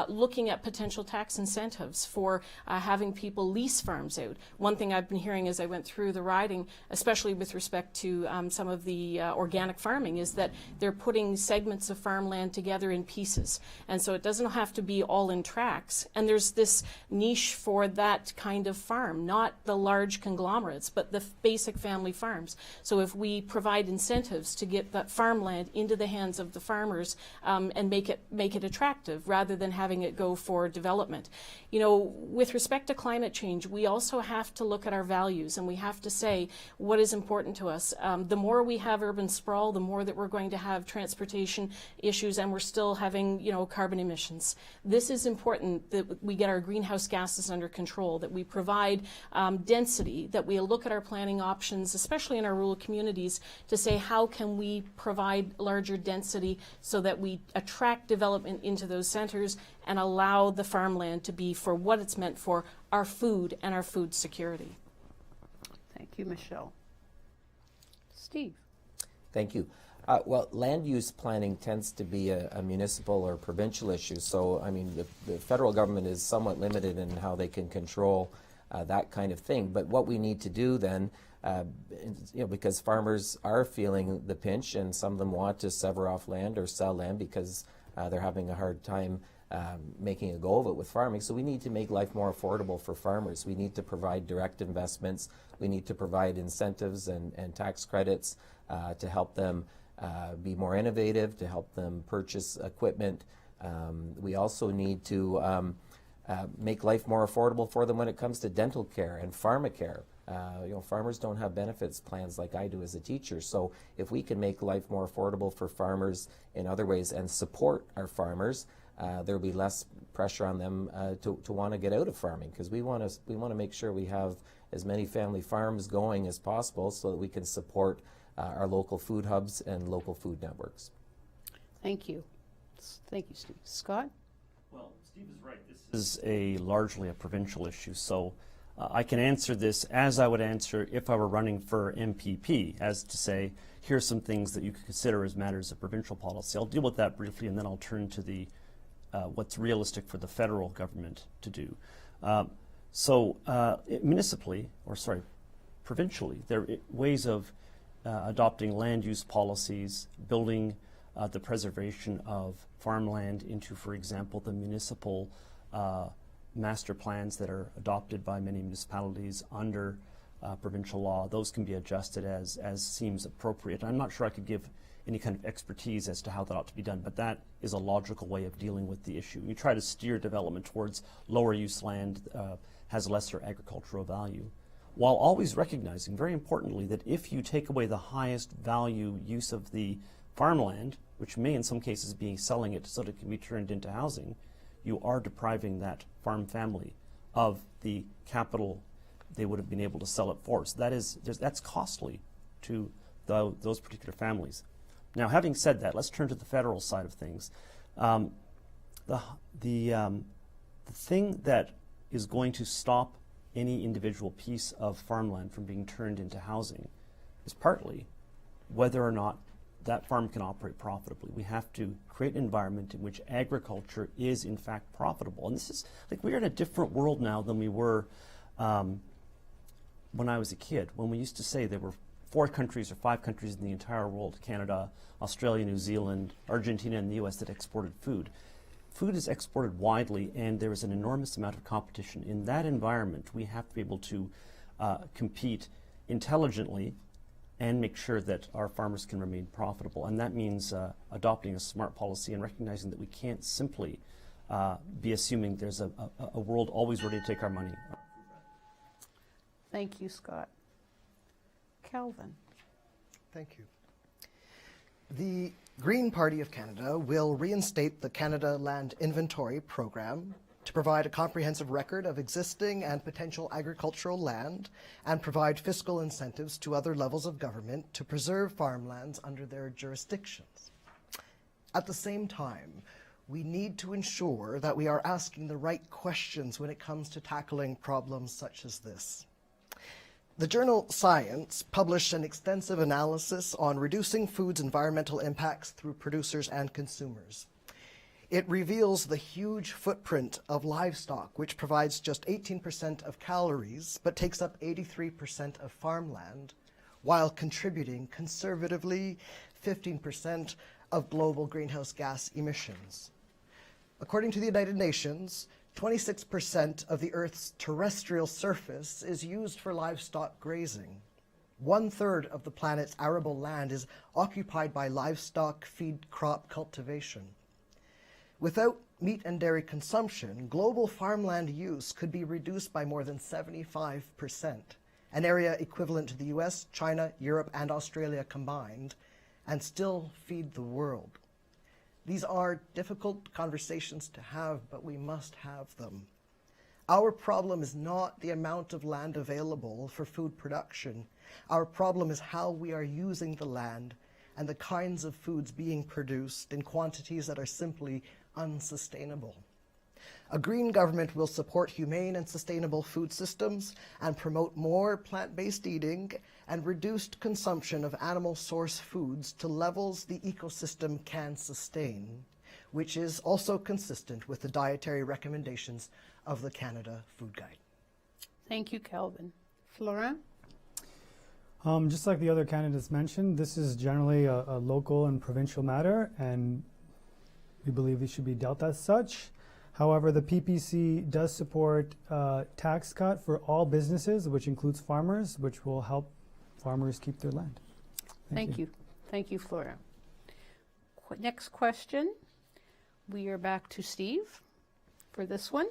Looking at potential tax incentives for having people lease farms out. One thing I've been hearing as I went through the riding, especially with respect to some of the organic farming, is that they're putting segments of farmland together in pieces. And so it doesn't have to be all in tracts. And there's this niche for that kind of farm, not the large conglomerates, but the basic family farms. So if we provide incentives to get that farmland into the hands of the farmers and make it attractive rather than having it go for development. With respect to climate change, we also have to look at our values and we have to say what is important to us. The more we have urban sprawl, the more that we're going to have transportation issues, and we're still having, carbon emissions. This is important that we get our greenhouse gases under control, that we provide density, that we look at our planning options, especially in our rural communities, to say how can we provide larger density so that we attract development into those centers and allow the farmland to be for what it's meant for, our food and our food security. Thank you, Michelle. Steve. Thank you. Well, land use planning tends to be a municipal or provincial issue. So, I mean, the federal government is somewhat limited in how they can control that kind of thing. But what we need to do then, because farmers are feeling the pinch and some of them want to sever off land or sell land because they're having a hard time making a go of it with farming. So we need to make life more affordable for farmers. We need to provide direct investments. We need to provide incentives and tax credits to help them be more innovative, to help them purchase equipment. We also need to make life more affordable for them when it comes to dental care and pharmacare. Farmers don't have benefits plans like I do as a teacher. So if we can make life more affordable for farmers in other ways and support our farmers, there will be less pressure on them to want to get out of farming, because we want to make sure we have as many family farms going as possible so that we can support our local food hubs and local food networks. Thank you. Thank you, Steve. Scott? Well, Steve is right. This is largely a provincial issue. So I can answer this as I would answer if I were running for MPP, as to say, here's some things that you could consider as matters of provincial policy. I'll deal with that briefly, and then I'll turn to the what's realistic for the federal government to do. Provincially, there are ways of adopting land use policies, building the preservation of farmland into, for example, the municipal master plans that are adopted by many municipalities under provincial law. Those can be adjusted as seems appropriate. I'm not sure I could give any kind of expertise as to how that ought to be done, but that is a logical way of dealing with the issue. You try to steer development towards lower use land, has lesser agricultural value, while always recognizing, very importantly, that if you take away the highest value use of the farmland, which may in some cases be selling it so that it can be turned into housing, you are depriving that farm family of the capital they would have been able to sell it for. So that's costly to those particular families. Now, having said that, let's turn to the federal side of things. The thing that is going to stop any individual piece of farmland from being turned into housing is partly whether or not that farm can operate profitably. We have to create an environment in which agriculture is in fact profitable. And this is, like, we're in a different world now than we were when I was a kid, when we used to say there were 4 countries or 5 countries in the entire world, Canada, Australia, New Zealand, Argentina, and the US, that exported food. Food is exported widely, and there is an enormous amount of competition. In that environment, we have to be able to compete intelligently and make sure that our farmers can remain profitable. And that means adopting a smart policy and recognizing that we can't simply be assuming there's a world always ready to take our money. Thank you, Scott. Calvin. Thank you. The Green Party of Canada will reinstate the Canada Land Inventory Program to provide a comprehensive record of existing and potential agricultural land and provide fiscal incentives to other levels of government to preserve farmlands under their jurisdictions. At the same time, we need to ensure that we are asking the right questions when it comes to tackling problems such as this. The journal Science published an extensive analysis on reducing food's environmental impacts through producers and consumers. It reveals the huge footprint of livestock, which provides just 18% of calories, but takes up 83% of farmland, while contributing conservatively 15% of global greenhouse gas emissions. According to the United Nations, 26% of the Earth's terrestrial surface is used for livestock grazing. 1/3 of the planet's arable land is occupied by livestock feed crop cultivation. Without meat and dairy consumption, global farmland use could be reduced by more than 75%, an area equivalent to the US, China, Europe, and Australia combined, and still feed the world. These are difficult conversations to have, but we must have them. Our problem is not the amount of land available for food production. Our problem is how we are using the land and the kinds of foods being produced in quantities that are simply unsustainable. A green government will support humane and sustainable food systems and promote more plant-based eating and reduced consumption of animal source foods to levels the ecosystem can sustain, which is also consistent with the dietary recommendations of the Canada Food Guide. Thank you, Calvin. Florent? Just like the other candidates mentioned, this is generally a local and provincial matter, and we believe it should be dealt as such. However, the PPC does support a tax cut for all businesses, which includes farmers, which will help farmers keep their land. Thank you. Thank you, Flora. Next question. We are back to Steve for this one.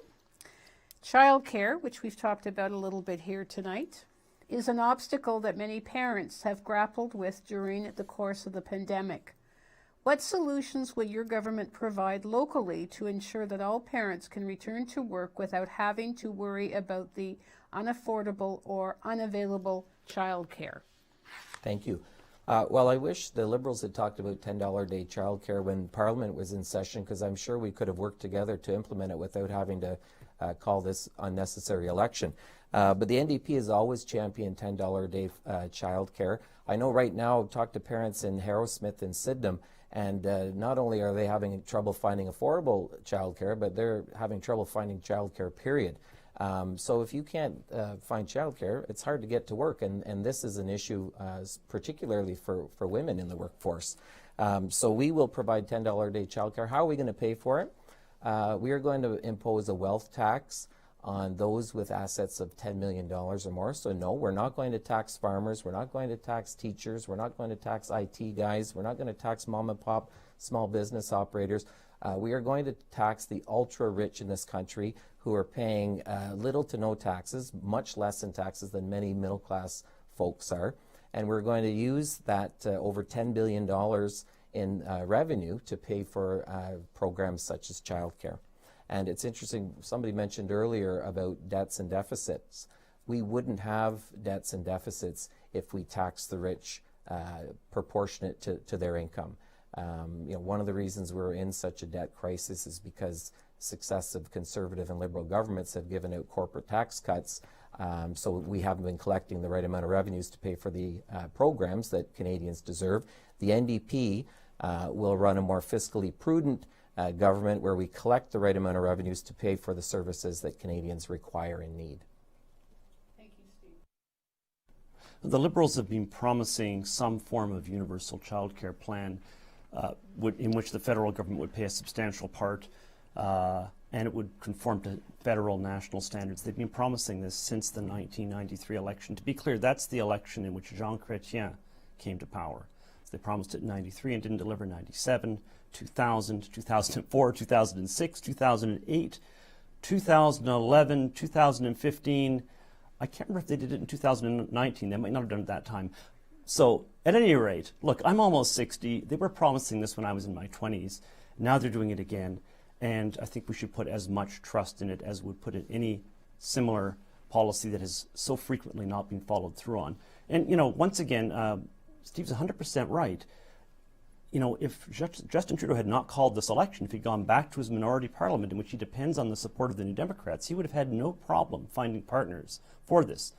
Childcare, which we've talked about a little bit here tonight, is an obstacle that many parents have grappled with during the course of the pandemic. What solutions will your government provide locally to ensure that all parents can return to work without having to worry about the unaffordable or unavailable childcare? Thank you. Well, I wish the Liberals had talked about $10 a day childcare when Parliament was in session, because I'm sure we could have worked together to implement it without having to call this unnecessary election. But the NDP has always championed $10 a day childcare. I know right now, talk to parents in Harrowsmith and Sydenham, and not only are they having trouble finding affordable childcare, but they're having trouble finding childcare, period. So if you can't find childcare, it's hard to get to work, and this is an issue particularly for women in the workforce. So we will provide $10 a day childcare. How are we going to pay for it? We are going to impose a wealth tax on those with assets of $10 million or more. So no, we're not going to tax farmers, we're not going to tax teachers, we're not going to tax IT guys, we're not going to tax mom and pop small business operators. We are going to tax the ultra rich in this country who are paying little to no taxes, much less in taxes than many middle class folks are. And we're going to use that over $10 billion in revenue to pay for programs such as childcare. And it's interesting, somebody mentioned earlier about debts and deficits. We wouldn't have debts and deficits if we tax the rich proportionate to their income. One of the reasons we're in such a debt crisis is because successive Conservative and Liberal governments have given out corporate tax cuts So we haven't been collecting the right amount of revenues to pay for the programs that Canadians deserve. The NDP will run a more fiscally prudent government where we collect the right amount of revenues to pay for the services that Canadians require and need. Thank you, Steve. The Liberals have been promising some form of universal childcare plan in which the federal government would pay a substantial part and it would conform to federal national standards. They've been promising this since the 1993 election. To be clear, that's the election in which Jean Chrétien came to power. So they promised it in 93 and didn't deliver in 97, 2000, 2004, 2006, 2008, 2011, 2015. I can't remember if they did it in 2019. They might not have done it that time. So at any rate, look, I'm almost 60. They were promising this when I was in my 20s. Now they're doing it again. And I think we should put as much trust in it as would put in any similar policy that has so frequently not been followed through on. And, you know, once again, Steve's 100% right. You know, if Justin Trudeau had not called this election, if he'd gone back to his minority parliament in which he depends on the support of the New Democrats, he would have had no problem finding partners for this.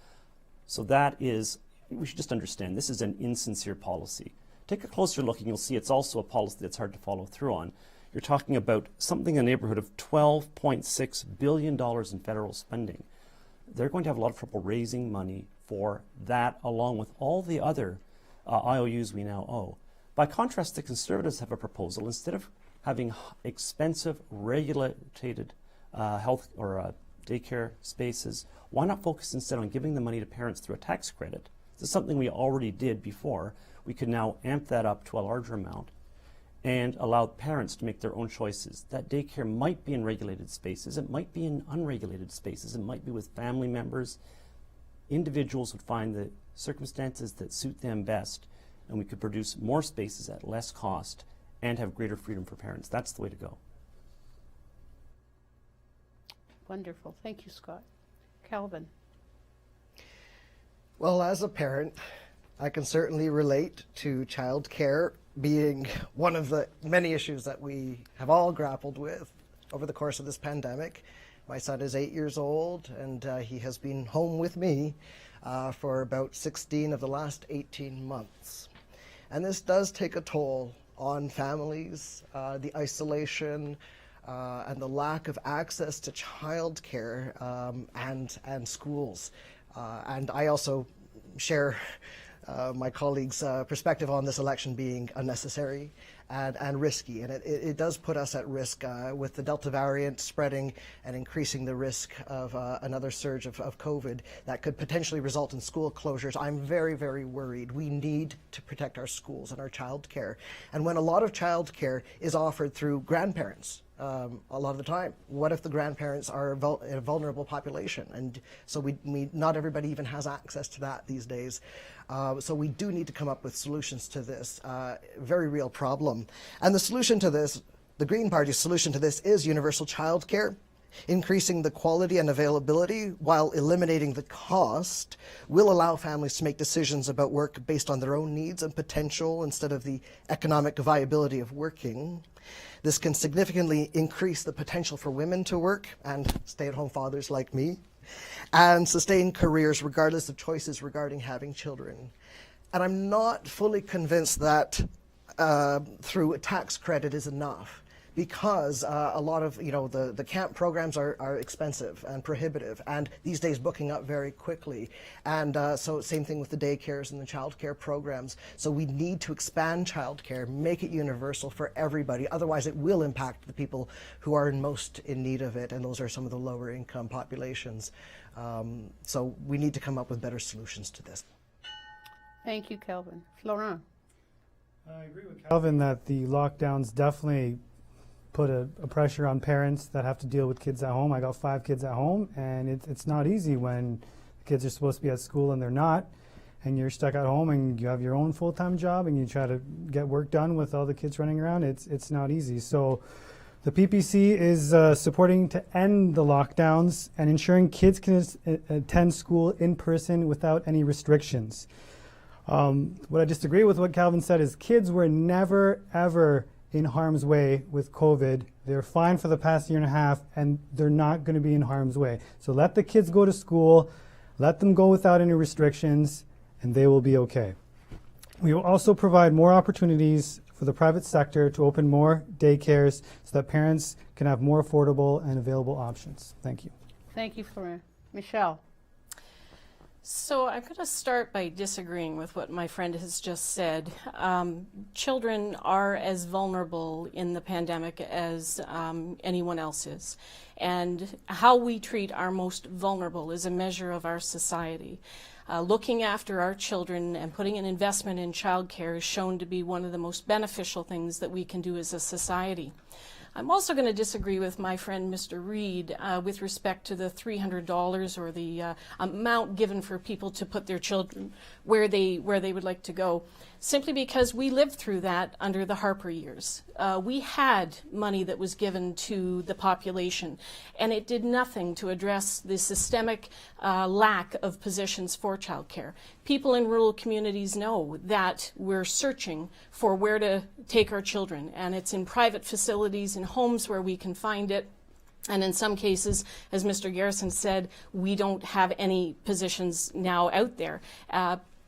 So that is, we should just understand, this is an insincere policy. Take a closer look and you'll see it's also a policy that's hard to follow through on. You're talking about something in the neighborhood of $12.6 billion in federal spending. They're going to have a lot of trouble raising money for that, along with all the other IOUs we now owe. By contrast, the Conservatives have a proposal. Instead of having expensive, regulated health or daycare spaces, why not focus instead on giving the money to parents through a tax credit? This is something we already did before. We could now amp that up to a larger amount and allow parents to make their own choices. That daycare might be in regulated spaces, it might be in unregulated spaces, it might be with family members. Individuals would find the circumstances that suit them best, and we could produce more spaces at less cost and have greater freedom for parents. That's the way to go. Wonderful. Thank you, Scott. Calvin. Well, as a parent, I can certainly relate to childcare being one of the many issues that we have all grappled with over the course of this pandemic. My son is 8 years old, and he has been home with me for about 16 of the last 18 months. And this does take a toll on families, the isolation, and the lack of access to childcare and schools. And I also share my colleague's perspective on this election being unnecessary and risky. And it does put us at risk with the Delta variant spreading and increasing the risk of another surge of COVID that could potentially result in school closures. I'm very, very worried. We need to protect our schools and our childcare. And when a lot of childcare is offered through grandparents, a lot of the time, what if the grandparents are a vulnerable population? And so we not everybody even has access to that these days. So we do need to come up with solutions to this very real problem. And the solution to this, the Green Party's solution to this, is universal childcare. Increasing the quality and availability while eliminating the cost will allow families to make decisions about work based on their own needs and potential instead of the economic viability of working. This can significantly increase the potential for women to work, and stay-at-home fathers like me, and sustain careers regardless of choices regarding having children. And I'm not fully convinced that through a tax credit is enough, because a lot of the camp programs are expensive and prohibitive, and these days booking up very quickly. And so same thing with the daycares and the childcare programs. So we need to expand childcare, make it universal for everybody. Otherwise, it will impact the people who are most in need of it, and those are some of the lower income populations. So we need to come up with better solutions to this. Thank you, Calvin. Florent. I agree with Calvin that the lockdowns definitely put a pressure on parents that have to deal with kids at home. I got 5 kids at home, and it's not easy when the kids are supposed to be at school and they're not, and you're stuck at home and you have your own full-time job and you try to get work done with all the kids running around. It's not easy. So the PPC is supporting to end the lockdowns and ensuring kids can attend school in person without any restrictions. What I disagree with what Calvin said is kids were never, ever in harm's way with COVID. They're fine for the past year and a half, and they're not going to be in harm's way. So let the kids go to school. Let them go without any restrictions, and they will be okay. We will also provide more opportunities for the private sector to open more daycares so that parents can have more affordable and available options. Thank you. Thank you, Florian. Michelle. So I'm going to start by disagreeing with what my friend has just said. Children are as vulnerable in the pandemic as anyone else is. And how we treat our most vulnerable is a measure of our society. Looking after our children and putting an investment in childcare is shown to be one of the most beneficial things that we can do as a society. I'm also going to disagree with my friend Mr. Reid with respect to the $300 or the amount given for people to put their children where they would like to go, simply because we lived through that under the Harper years. We had money that was given to the population, and it did nothing to address the systemic lack of positions for childcare. People in rural communities know that we're searching for where to take our children, and it's in private facilities, in homes where we can find it. And in some cases, as Mr. Garrison said, we don't have any positions now out there.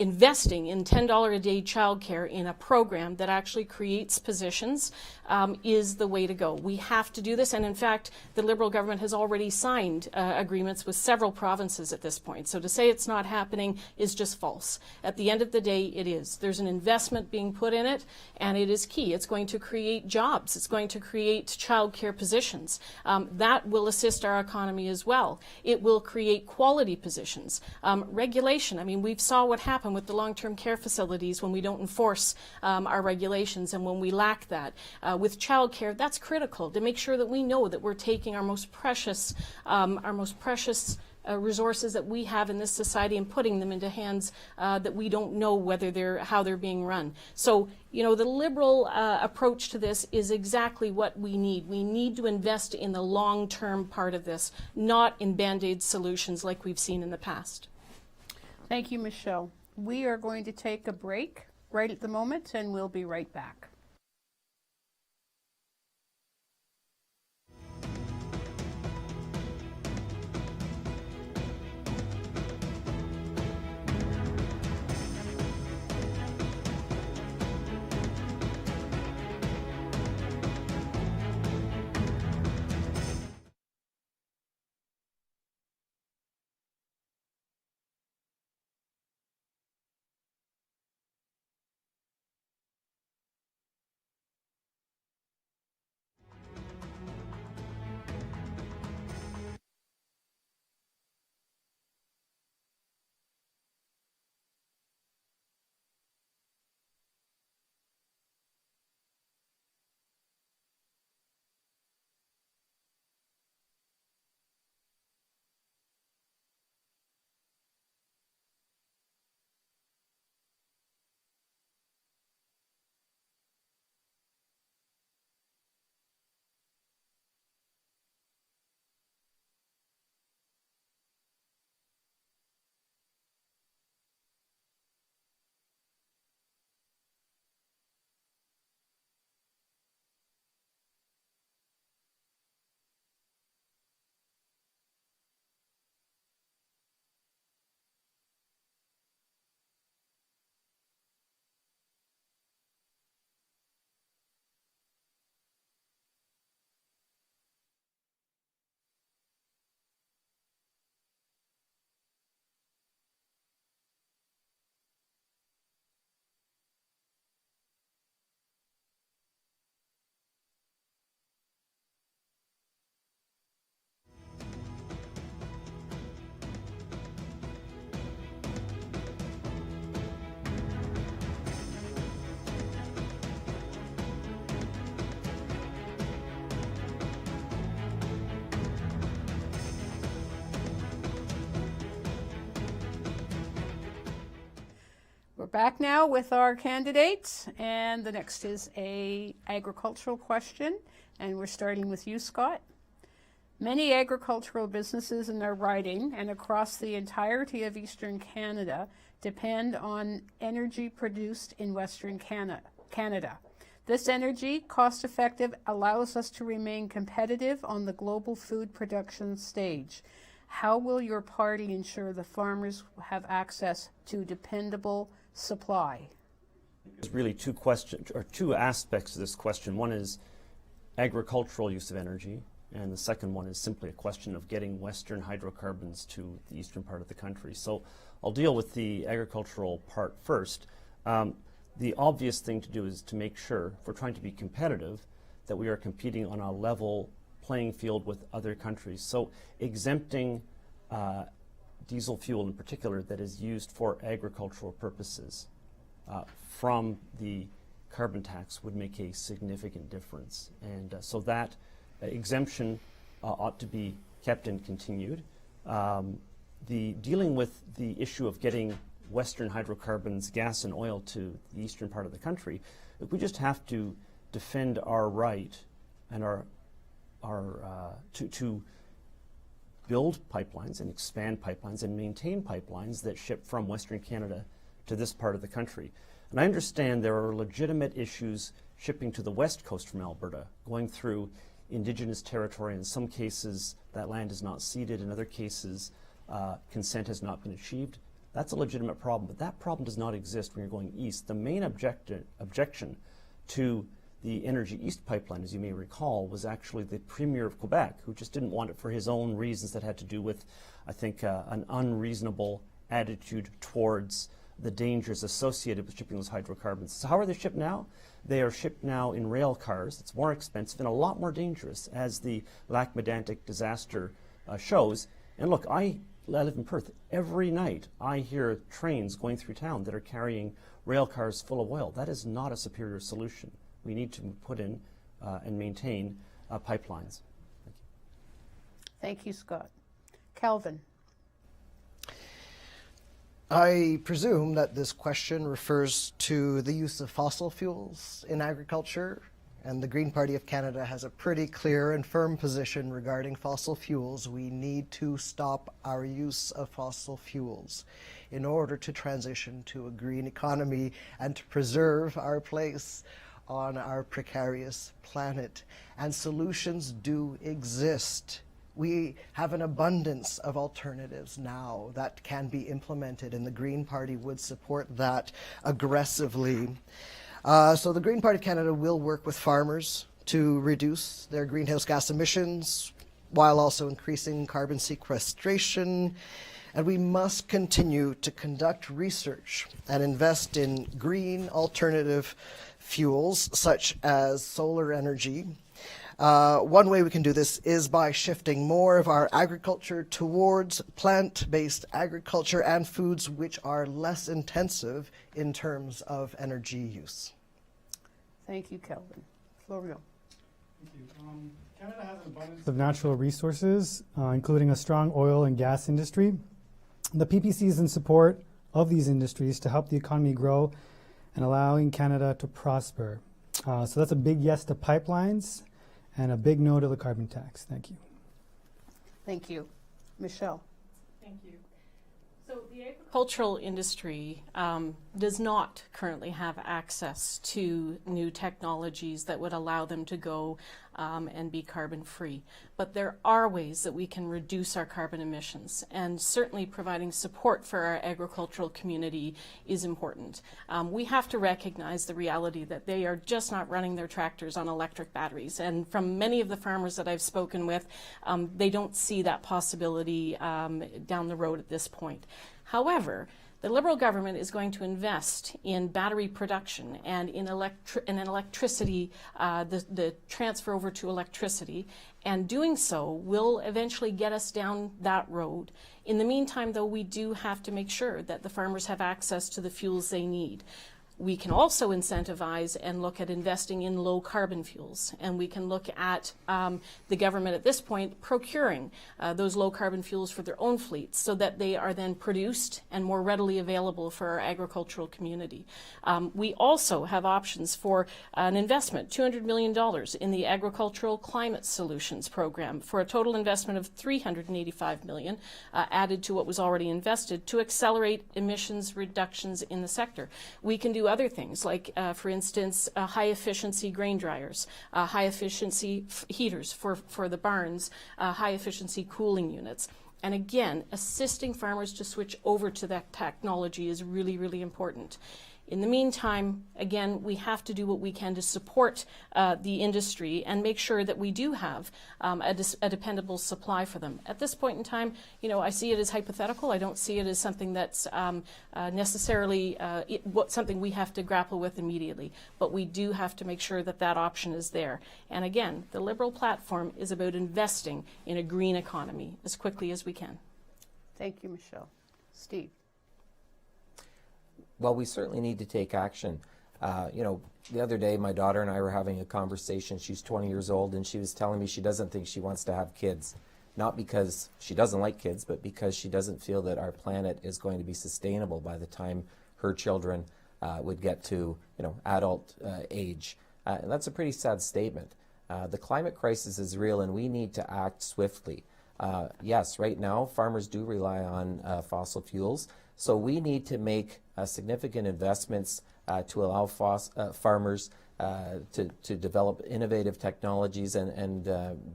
Investing in $10 a day childcare in a program that actually creates positions is the way to go. We have to do this, and in fact, the Liberal government has already signed agreements with several provinces at this point. So to say it's not happening is just false. At the end of the day, it is. There's an investment being put in it, and it is key. It's going to create jobs. It's going to create childcare positions. That will assist our economy as well. It will create quality positions. Regulation, I mean, we saw what happened with the long-term care facilities when we don't enforce our regulations and when we lack that. With childcare, that's critical to make sure that we know that we're taking our most precious resources that we have in this society and putting them into hands that we don't know how they're being run. So, you know, the Liberal approach to this is exactly what we need. We need to invest in the long-term part of this, not in Band-Aid solutions like we've seen in the past. Thank you, Michelle. We are going to take a break right at the moment, and we'll be right back. We're back now with our candidates, and the next is a agricultural question, and we're starting with you, Scott. Many agricultural businesses in their riding and across the entirety of Eastern Canada depend on energy produced in Western Canada. This energy, cost-effective, allows us to remain competitive on the global food production stage. How will your party ensure the farmers have access to dependable supply? There's really two aspects to this question. One is agricultural use of energy, and the second one is simply a question of getting Western hydrocarbons to the eastern part of the country. So I'll deal with the agricultural part first. The obvious thing to do is to make sure, if we're trying to be competitive, that we are competing on a level playing field with other countries. So exempting diesel fuel in particular that is used for agricultural purposes from the carbon tax would make a significant difference. And so that exemption ought to be kept and continued. Dealing with the issue of getting Western hydrocarbons, gas and oil to the eastern part of the country, we just have to defend our right and to build pipelines and expand pipelines and maintain pipelines that ship from Western Canada to this part of the country. And I understand there are legitimate issues shipping to the west coast from Alberta, going through Indigenous territory. In some cases, that land is not ceded. In other cases, consent has not been achieved. That's a legitimate problem, but that problem does not exist when you're going east. The main objection to the Energy East pipeline, as you may recall, was actually the Premier of Quebec, who just didn't want it for his own reasons that had to do with, I think, an unreasonable attitude towards the dangers associated with shipping those hydrocarbons. So how are they shipped now? They are shipped now in rail cars. It's more expensive and a lot more dangerous, as the Lac Mégantic disaster shows. And look, I live in Perth. Every night I hear trains going through town that are carrying rail cars full of oil. That is not a superior solution. We need to put in and maintain pipelines. Thank you, Scott. Calvin. I presume that this question refers to the use of fossil fuels in agriculture, and the Green Party of Canada has a pretty clear and firm position regarding fossil fuels. We need to stop our use of fossil fuels in order to transition to a green economy and to preserve our place on our precarious planet. And solutions do exist. We have an abundance of alternatives now that can be implemented, and the Green Party would support that aggressively. So the Green Party of Canada will work with farmers to reduce their greenhouse gas emissions while also increasing carbon sequestration. And we must continue to conduct research and invest in green alternative fuels such as solar energy. One way we can do this is by shifting more of our agriculture towards plant-based agriculture and foods which are less intensive in terms of energy use. Thank you, Calvin. Florio. Thank you. Canada has an abundance of natural resources, including a strong oil and gas industry. The PPC is in support of these industries to help the economy grow and allowing Canada to prosper. So that's a big yes to pipelines and a big no to the carbon tax. Thank you. Thank you. Michelle. Thank you. So the agricultural industry does not currently have access to new technologies that would allow them to go and be carbon free. But there are ways that we can reduce our carbon emissions, and certainly providing support for our agricultural community is important. We have to recognize the reality that they are just not running their tractors on electric batteries, and from many of the farmers that I've spoken with, they don't see that possibility down the road at this point. However, the Liberal government is going to invest in battery production and in electricity, the transfer over to electricity, and doing so will eventually get us down that road. In the meantime, though, we do have to make sure that the farmers have access to the fuels they need. We can also incentivize and look at investing in low carbon fuels, and we can look at the government at this point procuring those low carbon fuels for their own fleets so that they are then produced and more readily available for our agricultural community. We also have options for an investment, $200 million in the Agricultural Climate Solutions Program for a total investment of $385 million added to what was already invested to accelerate emissions reductions in the sector. We can do other things like, for instance, high-efficiency grain dryers, high-efficiency heaters for the barns, high-efficiency cooling units. And again, assisting farmers to switch over to that technology is really, really important. In the meantime, again, we have to do what we can to support the industry and make sure that we do have a dependable supply for them. At this point in time, I see it as hypothetical. I don't see it as something that's necessarily something we have to grapple with immediately. But we do have to make sure that that option is there. And again, the Liberal platform is about investing in a green economy as quickly as we can. Thank you, Michelle. Steve. Well, we certainly need to take action. The other day, my daughter and I were having a conversation. She's 20 years old, and she was telling me she doesn't think she wants to have kids. Not because she doesn't like kids, but because she doesn't feel that our planet is going to be sustainable by the time her children would get to, adult age. And that's a pretty sad statement. The climate crisis is real, and we need to act swiftly. Yes, right now, farmers do rely on fossil fuels. So we need to make significant investments to allow farmers to develop innovative technologies and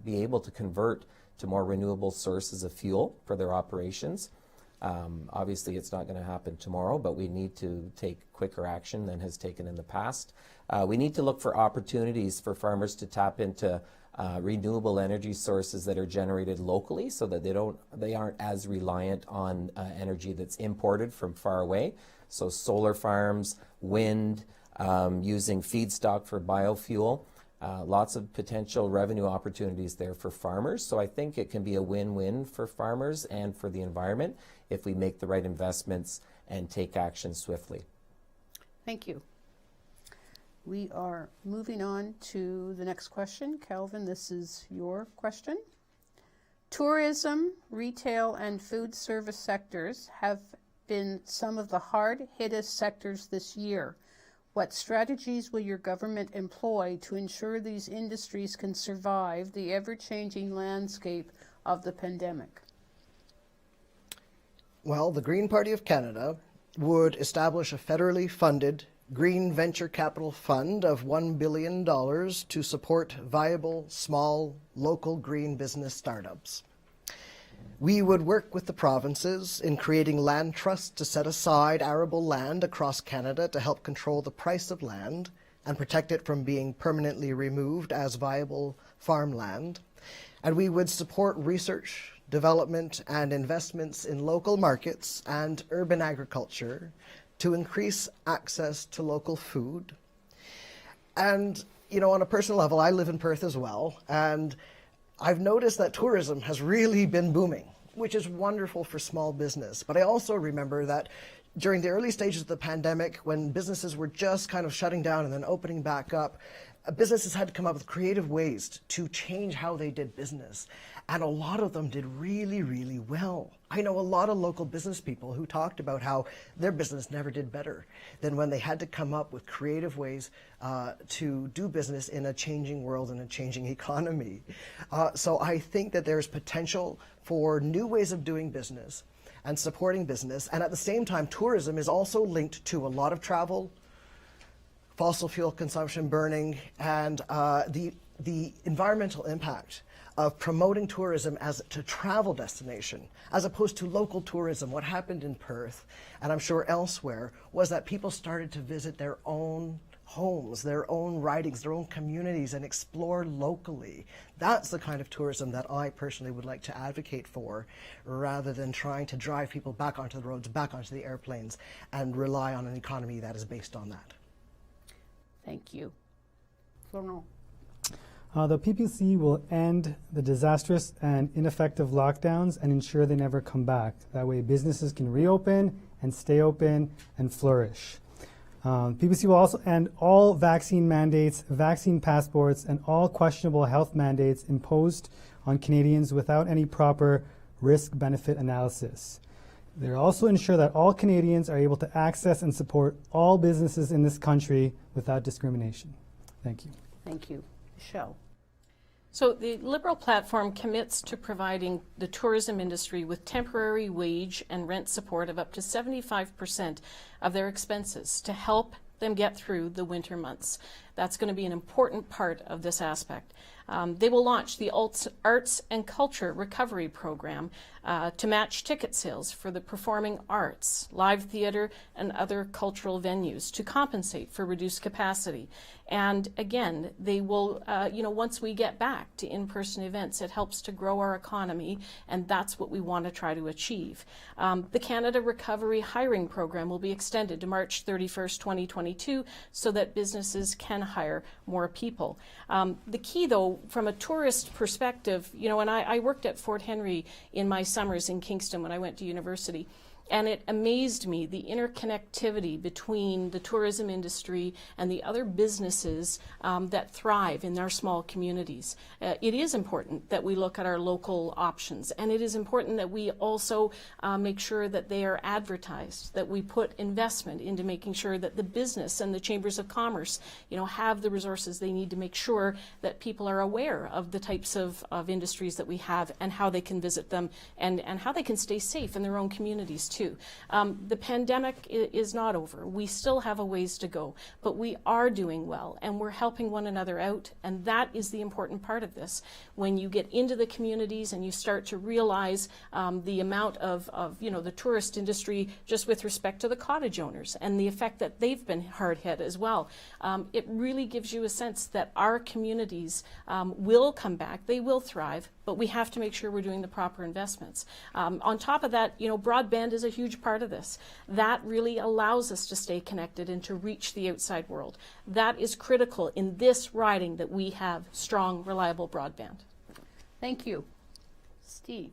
be able to convert to more renewable sources of fuel for their operations. Obviously, it's not going to happen tomorrow, but we need to take quicker action than has taken in the past. We need to look for opportunities for farmers to tap into renewable energy sources that are generated locally so that they aren't as reliant on energy that's imported from far away. So solar farms, wind, using feedstock for biofuel, lots of potential revenue opportunities there for farmers. So I think it can be a win-win for farmers and for the environment if we make the right investments and take action swiftly. Thank you. We are moving on to the next question. Calvin, this is your question. Tourism, retail, and food service sectors have been some of the hard-hit sectors this year. What strategies will your government employ to ensure these industries can survive the ever-changing landscape of the pandemic? Well, the Green Party of Canada would establish a federally funded Green Venture Capital Fund of $1 billion to support viable, small, local green business startups. We would work with the provinces in creating land trusts to set aside arable land across Canada to help control the price of land and protect it from being permanently removed as viable farmland. And we would support research, development, and investments in local markets and urban agriculture to increase access to local food. And, on a personal level, I live in Perth as well, and I've noticed that tourism has really been booming, which is wonderful for small business. But I also remember that during the early stages of the pandemic, when businesses were just kind of shutting down and then opening back up, businesses had to come up with creative ways to change how they did business. And a lot of them did really, really well. I know a lot of local business people who talked about how their business never did better than when they had to come up with creative ways to do business in a changing world and a changing economy. So I think that there's potential for new ways of doing business and supporting business. And at the same time, tourism is also linked to a lot of travel, fossil fuel consumption, burning, and the environmental impact of promoting tourism as a travel destination, as opposed to local tourism. What happened in Perth, and I'm sure elsewhere, was that people started to visit their own homes, their own ridings, their own communities, and explore locally. That's the kind of tourism that I personally would like to advocate for, rather than trying to drive people back onto the roads, back onto the airplanes, and rely on an economy that is based on that. Thank you. Florent. The PPC will end the disastrous and ineffective lockdowns and ensure they never come back. That way businesses can reopen and stay open and flourish. PPC will also end all vaccine mandates, vaccine passports, and all questionable health mandates imposed on Canadians without any proper risk-benefit analysis. They'll also ensure that all Canadians are able to access and support all businesses in this country without discrimination. Thank you. Thank you. Michelle. So the Liberal platform commits to providing the tourism industry with temporary wage and rent support of up to 75% of their expenses to help them get through the winter months. That's going to be an important part of this aspect. They will launch the Arts and Culture Recovery Program to match ticket sales for the performing arts, live theater, and other cultural venues to compensate for reduced capacity. And again, they will, once we get back to in-person events, it helps to grow our economy, and that's what we want to try to achieve. The Canada Recovery Hiring Program will be extended to March 31st, 2022, so that businesses can hire more people. The key, though, from a tourist perspective, and I worked at Fort Henry in my summers in Kingston when I went to university. And it amazed me, the interconnectivity between the tourism industry and the other businesses that thrive in our small communities. It is important that we look at our local options, and it is important that we also make sure that they are advertised, that we put investment into making sure that the business and the chambers of commerce, have the resources they need to make sure that people are aware of the types of industries that we have and how they can visit them and how they can stay safe in their own communities too. The pandemic is not over. We still have a ways to go, but we are doing well and we're helping one another out, and that is the important part of this. When you get into the communities and you start to realize the amount of the tourist industry just with respect to the cottage owners and the effect that they've been hard hit as well, it really gives you a sense that our communities will come back, they will thrive, but we have to make sure we're doing the proper investments. On top of that, broadband is a huge part of this. That really allows us to stay connected and to reach the outside world. That is critical in this riding, that we have strong, reliable broadband. Thank you. Steve.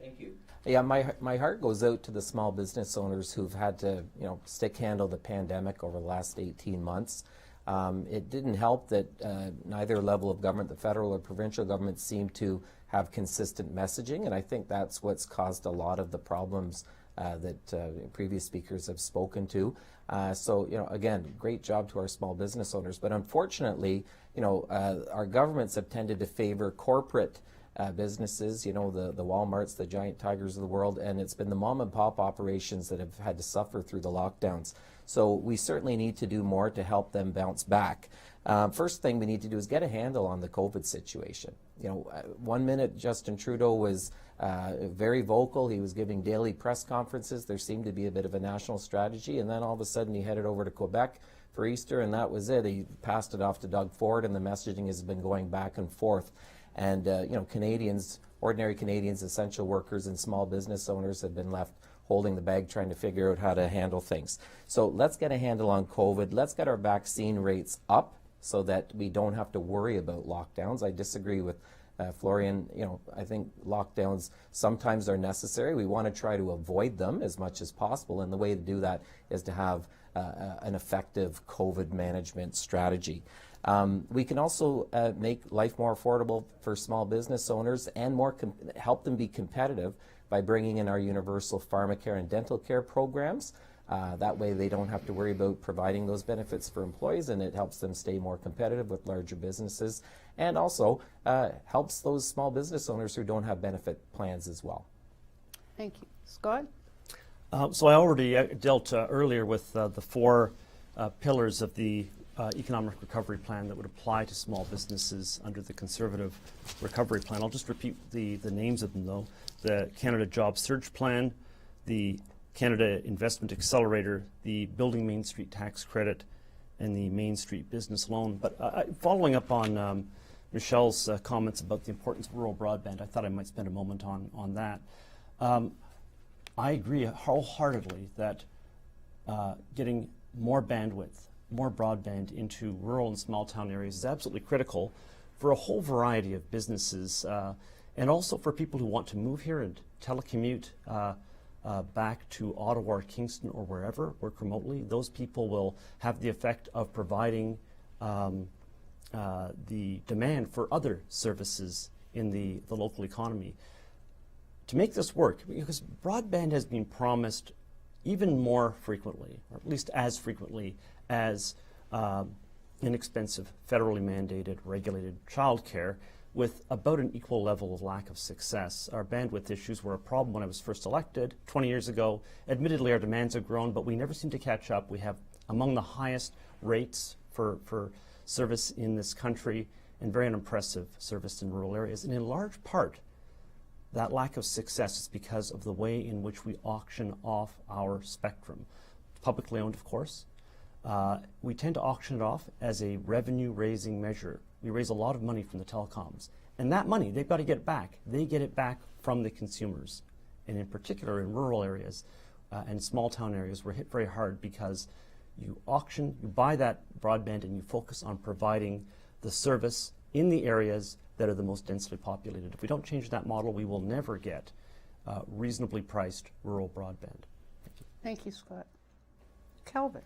Thank you. Yeah, my heart goes out to the small business owners who've had to, stick handle the pandemic over the last 18 months. It didn't help that neither level of government, the federal or provincial government, seemed to have consistent messaging, and I think that's what's caused a lot of the problems that previous speakers have spoken to. Again, great job to our small business owners, but unfortunately, our governments have tended to favor corporate businesses, the Walmarts, the giant tigers of the world, and it's been the mom and pop operations that have had to suffer through the lockdowns. So we certainly need to do more to help them bounce back. First thing we need to do is get a handle on the COVID situation. 1 minute Justin Trudeau was very vocal. He was giving daily press conferences. There seemed to be a bit of a national strategy, and then all of a sudden he headed over to Quebec for Easter, and that was it. He passed it off to Doug Ford, and the messaging has been going back and forth. And Canadians, ordinary Canadians, essential workers, and small business owners have been left holding the bag, trying to figure out how to handle things. So let's get a handle on COVID. Let's get our vaccine rates up so that we don't have to worry about lockdowns. I disagree with Florian. I think lockdowns sometimes are necessary. We want to try to avoid them as much as possible, and the way to do that is to have an effective COVID management strategy. We can also make life more affordable for small business owners and help them be competitive by bringing in our universal pharmacare and dental care programs. That way they don't have to worry about providing those benefits for employees, and it helps them stay more competitive with larger businesses, and also helps those small business owners who don't have benefit plans as well. Thank you. Scott? So I already dealt earlier with the four pillars of the economic recovery plan that would apply to small businesses under the Conservative Recovery Plan. I'll just repeat the names of them, though. The Canada Job Surge Plan, the Canada Investment Accelerator, the Building Main Street Tax Credit, and the Main Street Business Loan. But following up on Michelle's comments about the importance of rural broadband, I thought I might spend a moment on that. I agree wholeheartedly that getting more bandwidth, more broadband into rural and small town areas is absolutely critical for a whole variety of businesses, and also for people who want to move here and telecommute back to Ottawa or Kingston or wherever, work remotely. Those people will have the effect of providing the demand for other services in the local economy. To make this work, because broadband has been promised even more frequently, or at least as frequently as inexpensive, federally mandated, regulated childcare, with about an equal level of lack of success. Our bandwidth issues were a problem when I was first elected 20 years ago. Admittedly, our demands have grown, but we never seem to catch up. We have among the highest rates for service in this country and very unimpressive service in rural areas. And in large part, that lack of success is because of the way in which we auction off our spectrum. Publicly owned, of course. We tend to auction it off as a revenue-raising measure. We raise a lot of money from the telecoms. And that money, they've got to get it back. They get it back from the consumers. And in particular, in rural areas and small town areas, we're hit very hard because you auction, you buy that broadband, and you focus on providing the service in the areas that are the most densely populated. If we don't change that model, we will never get reasonably priced rural broadband. Thank you. Thank you, Scott. Calvin.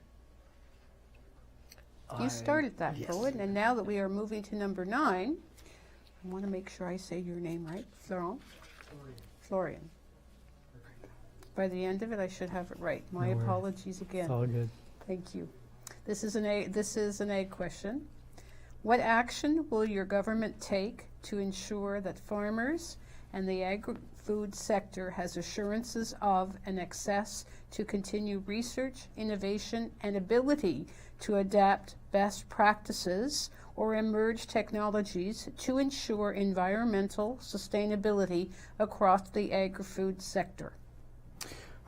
You started that, yes. poet, and now that we are moving to number 9, I want to make sure I say your name right. Florian. By the end of it, I should have it right. My No worries. apologies again. It's all good. Thank you. This is an A question. What action will your government take to ensure that farmers and the agri-food sector has assurances of and access to continue research, innovation, and ability to adapt best practices or emerge technologies to ensure environmental sustainability across the agri-food sector?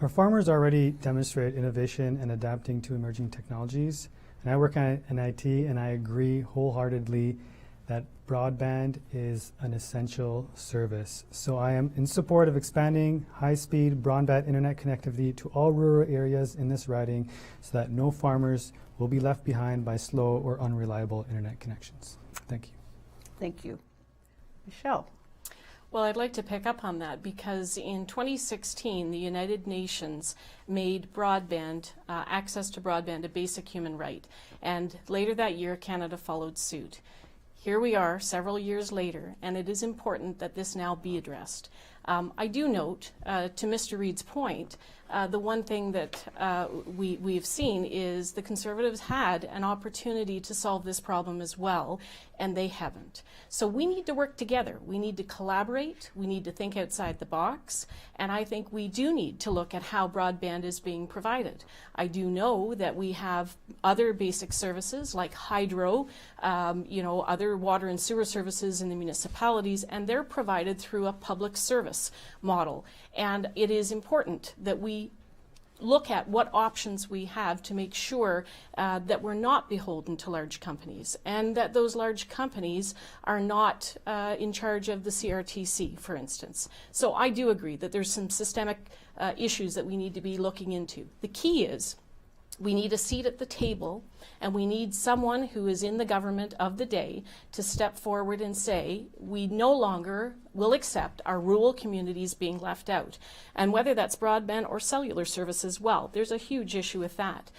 Our farmers already demonstrate innovation and adapting to emerging technologies. And I work in IT, and I agree wholeheartedly that broadband is an essential service. So I am in support of expanding high-speed broadband internet connectivity to all rural areas in this riding so that no farmers will be left behind by slow or unreliable internet connections. Thank you. Thank you. Michelle. Well, I'd like to pick up on that because in 2016, the United Nations made broadband, access to broadband, a basic human right. And later that year, Canada followed suit. Here we are several years later, and it is important that this now be addressed. I do note, to Mr. Reid's point, the one thing that we've seen is the Conservatives had an opportunity to solve this problem as well, and they haven't. So we need to work together. We need to collaborate. We need to think outside the box. And I think we do need to look at how broadband is being provided. I do know that we have other basic services like hydro, other water and sewer services in the municipalities, and they're provided through a public service model. And it is important that we look at what options we have to make sure that we're not beholden to large companies and that those large companies are not in charge of the CRTC, for instance. So I do agree that there's some systemic issues that we need to be looking into. The key is we need a seat at the table, and we need someone who is in the government of the day to step forward and say, we no longer will accept our rural communities being left out. And whether that's broadband or cellular service as well, there's a huge issue with that.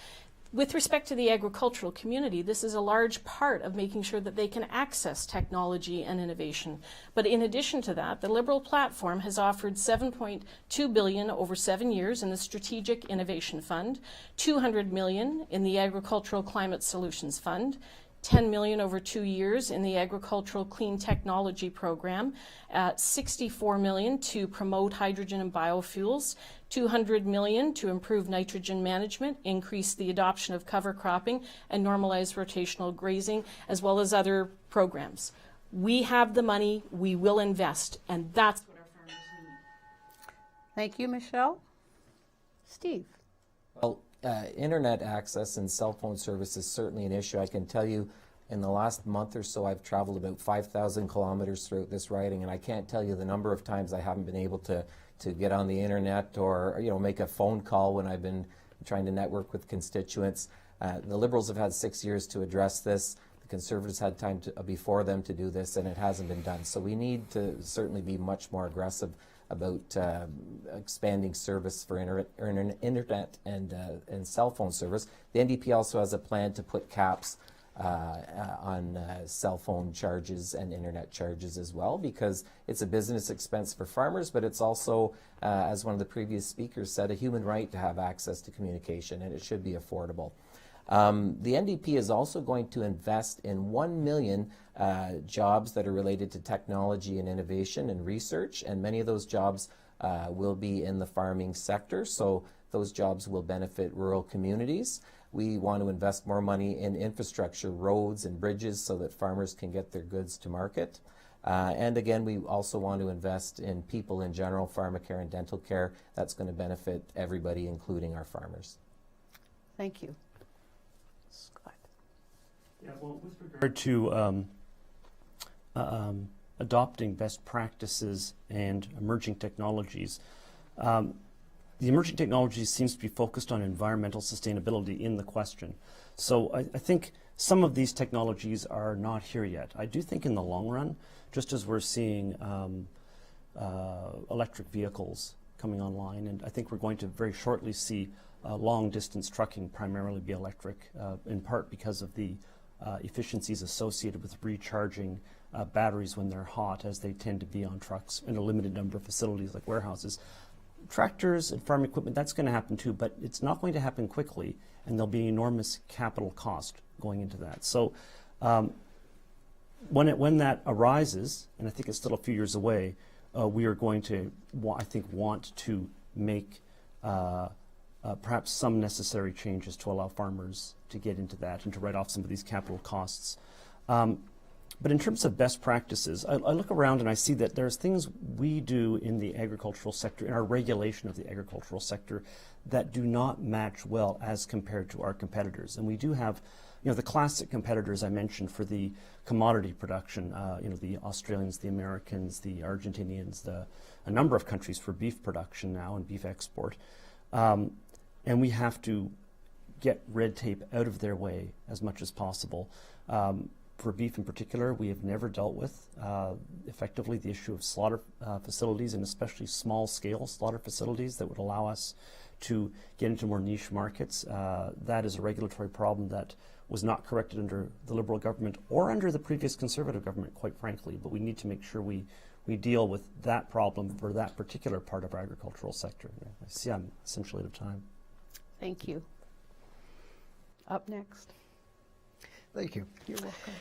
With respect to the agricultural community, this is a large part of making sure that they can access technology and innovation. But in addition to that, the Liberal platform has offered $7.2 billion over 7 years in the Strategic Innovation Fund, $200 million in the Agricultural Climate Solutions Fund, $10 million over 2 years in the Agricultural Clean Technology Program, $64 million to promote hydrogen and biofuels, $200 million to improve nitrogen management, increase the adoption of cover cropping, and normalize rotational grazing, as well as other programs. We have the money, we will invest, and that's what our farmers need. Thank you, Michelle. Steve. Well, internet access and cell phone service is certainly an issue. I can tell you in the last month or so I've traveled about 5,000 kilometers throughout this riding, and I can't tell you the number of times I haven't been able to get on the internet or make a phone call when I've been trying to network with constituents. The Liberals have had 6 years to address this. The Conservatives had time before them to do this, and it hasn't been done. So we need to certainly be much more aggressive about expanding service for internet and cell phone service. The NDP also has a plan to put caps on cell phone charges and internet charges as well, because it's a business expense for farmers, but it's also, as one of the previous speakers said, a human right to have access to communication, and it should be affordable. The NDP is also going to invest in 1 million jobs that are related to technology and innovation and research, and many of those jobs will be in the farming sector. So Those jobs will benefit rural communities. We want to invest more money in infrastructure, roads and bridges, so that farmers can get their goods to market. And again, we also want to invest in people in general, pharmacare and dental care. That's going to benefit everybody, including our farmers. Thank you. Scott. Yeah, well, with regard to adopting best practices and emerging technologies, the emerging technologies seems to be focused on environmental sustainability in the question. So I think some of these technologies are not here yet. I do think in the long run, just as we're seeing electric vehicles coming online, and I think we're going to very shortly see long-distance trucking primarily be electric, in part because of the efficiencies associated with recharging batteries when they're hot, as they tend to be on trucks in a limited number of facilities like warehouses. Tractors and farm equipment, that's going to happen too, but it's not going to happen quickly, and there'll be enormous capital cost going into that. So when that arises, and I think it's still a few years away, we are going to, I think, want to make perhaps some necessary changes to allow farmers to get into that and to write off some of these capital costs. But in terms of best practices, I look around and I see that there's things we do in the agricultural sector, in our regulation of the agricultural sector, that do not match well as compared to our competitors. And we do have, the classic competitors I mentioned for the commodity production, the Australians, the Americans, the Argentinians, a number of countries for beef production now and beef export. And we have to get red tape out of their way as much as possible. For beef in particular, we have never dealt with effectively the issue of slaughter facilities, and especially small-scale slaughter facilities that would allow us to get into more niche markets. That is a regulatory problem that was not corrected under the Liberal government or under the previous Conservative government, quite frankly, but we need to make sure we deal with that problem for that particular part of our agricultural sector. I see I'm essentially out of time. Thank you. Up next. Thank you. You're welcome.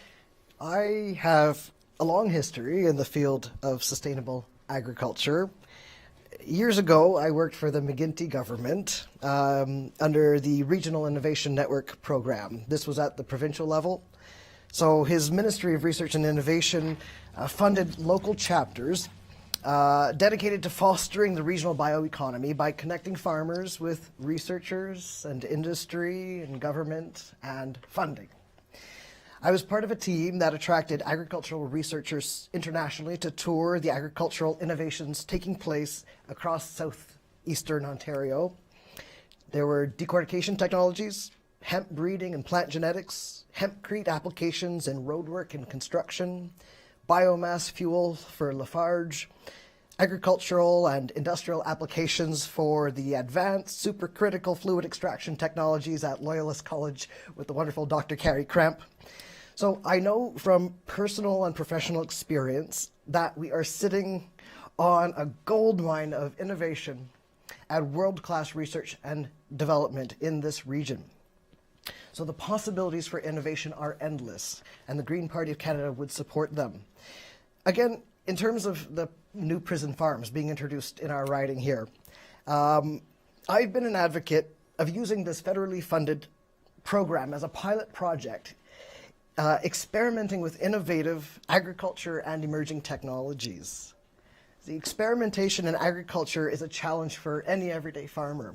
I have a long history in the field of sustainable agriculture. Years ago, I worked for the McGuinty government under the Regional Innovation Network program. This was at the provincial level. So his Ministry of Research and Innovation funded local chapters dedicated to fostering the regional bioeconomy by connecting farmers with researchers and industry and government and funding. I was part of a team that attracted agricultural researchers internationally to tour the agricultural innovations taking place across southeastern Ontario. There were decortication technologies, hemp breeding and plant genetics, hempcrete applications in roadwork and construction, biomass fuel for Lafarge, agricultural and industrial applications for the advanced supercritical fluid extraction technologies at Loyalist College with the wonderful Dr. Carrie Cramp. So I know from personal and professional experience that we are sitting on a gold mine of innovation and world-class research and development in this region. So the possibilities for innovation are endless, and the Green Party of Canada would support them. Again, in terms of the new prison farms being introduced in our riding here, I've been an advocate of using this federally funded program as a pilot project, experimenting with innovative agriculture and emerging technologies. The experimentation in agriculture is a challenge for any everyday farmer.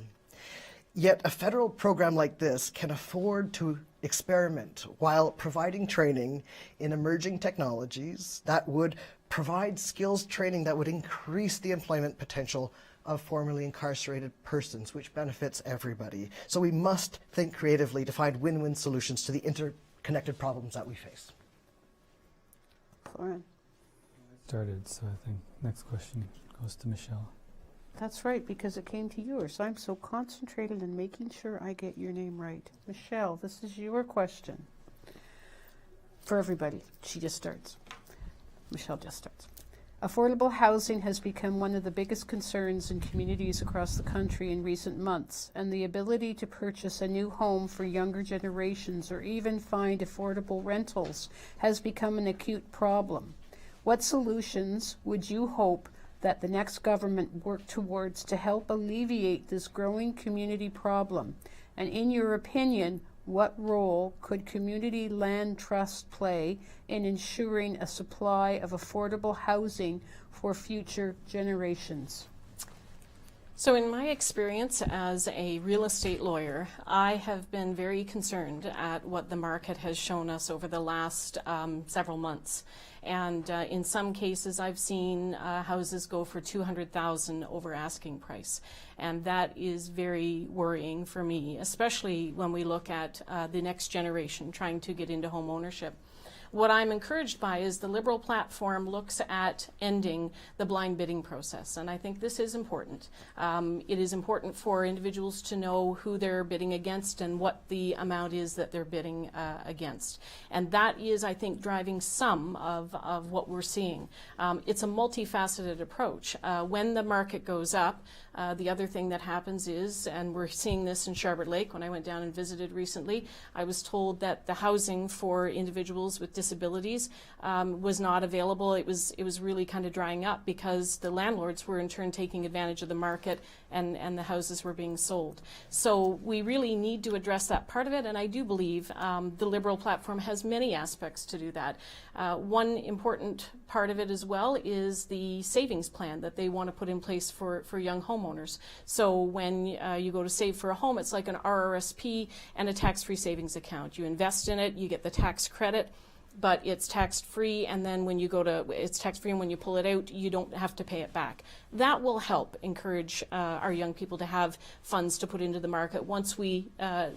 Yet a federal program like this can afford to experiment while providing training in emerging technologies that would provide skills training that would increase the employment potential of formerly incarcerated persons, which benefits everybody. So we must think creatively to find win-win solutions to the interconnected problems that we face. Lauren. Started, so I think next question goes to Michelle. That's right, because it came to yours. I'm so concentrated in making sure I get your name right. Michelle, this is your question. For everybody, she just starts. Michelle just starts. Affordable housing has become one of the biggest concerns in communities across the country in recent months, and the ability to purchase a new home for younger generations or even find affordable rentals has become an acute problem. What solutions would you hope that the next government work towards to help alleviate this growing community problem? And in your opinion, what role could community land trust play in ensuring a supply of affordable housing for future generations? So in my experience as a real estate lawyer, I have been very concerned at what the market has shown us over the last several months. And in some cases, I've seen houses go for $200,000 over asking price. And that is very worrying for me, especially when we look at the next generation trying to get into home ownership. What I'm encouraged by is the Liberal platform looks at ending the blind bidding process, and I think this is important. It is important for individuals to know who they're bidding against and what the amount is that they're bidding against. And that is, I think, driving some of what we're seeing. It's a multifaceted approach. When the market goes up, the other thing that happens is, and we're seeing this in Sharpeville Lake, when I went down and visited recently, I was told that the housing for individuals with disabilities was not available. It was really kind of drying up because the landlords were in turn taking advantage of the market and the houses were being sold. So we really need to address that part of it, and I do believe the Liberal platform has many aspects to do that. One important part of it as well is the savings plan that they want to put in place for young homeowners. So when you go to save for a home, it's like an RRSP and a tax-free savings account. You invest in it, you get the tax credit, but it's tax-free, and then when you go to, it's tax-free, and when you pull it out, you don't have to pay it back. That will help encourage our young people to have funds to put into the market once we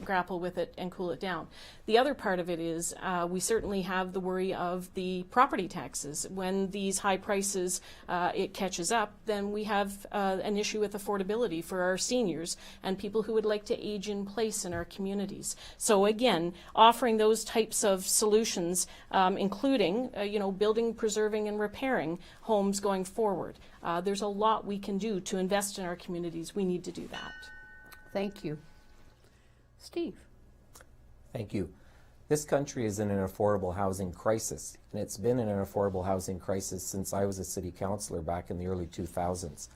grapple with it and cool it down. The other part of it is we certainly have the worry of the property taxes. When these high prices, it catches up, then we have an issue with affordability for our seniors and people who would like to age in place in our communities. So again, offering those types of solutions, including building, preserving, and repairing homes going forward. There's a lot we can do to invest in our communities. We need to do that. Thank you. Steve. Thank you. This country is in an affordable housing crisis, and it's been in an affordable housing crisis since I was a city councillor back in the early 2000s.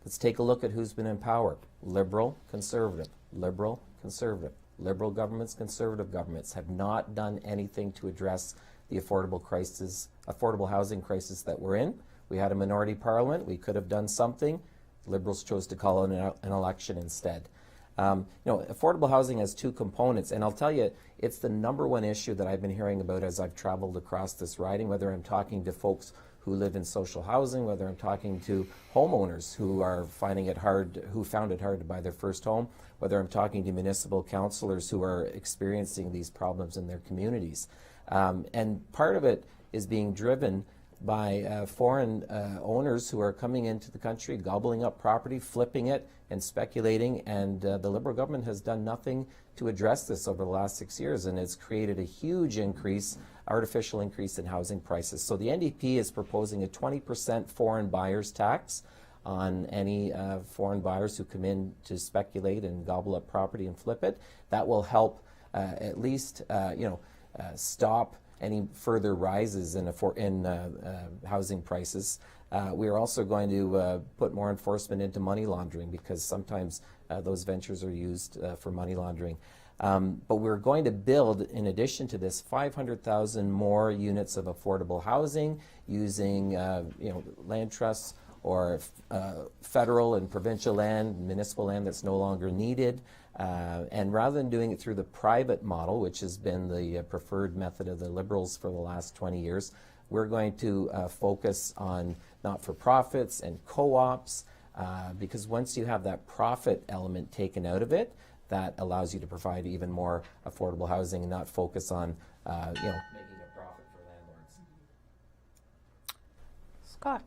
Let's take a look at who's been in power. Liberal, Conservative, Liberal, Conservative. Liberal governments, Conservative governments have not done anything to address the affordable housing crisis that we're in. We had a minority parliament. We could have done something. Liberals chose to call it an election instead. Affordable housing has two components, and I'll tell you, it's the #1 issue that I've been hearing about as I've traveled across this riding, whether I'm talking to folks who live in social housing, whether I'm talking to homeowners who are finding it hard, who found it hard to buy their first home, whether I'm talking to municipal councillors who are experiencing these problems in their communities. And part of it is being driven by foreign owners who are coming into the country, gobbling up property, flipping it, and speculating. And the Liberal government has done nothing to address this over the last 6 years, and it's created a huge increase, artificial increase in housing prices. So the NDP is proposing a 20% foreign buyers tax on any foreign buyers who come in to speculate and gobble up property and flip it. That will help at least stop any further rises in housing prices. We are also going to put more enforcement into money laundering, because sometimes those ventures are used for money laundering. But we're going to build, in addition to this, 500,000 more units of affordable housing using land trusts or federal and provincial land, municipal land that's no longer needed. And rather than doing it through the private model, which has been the preferred method of the Liberals for the last 20 years, we're going to focus on not-for-profits and co-ops, because once you have that profit element taken out of it, that allows you to provide even more affordable housing and not focus on making a profit for landlords. Scott.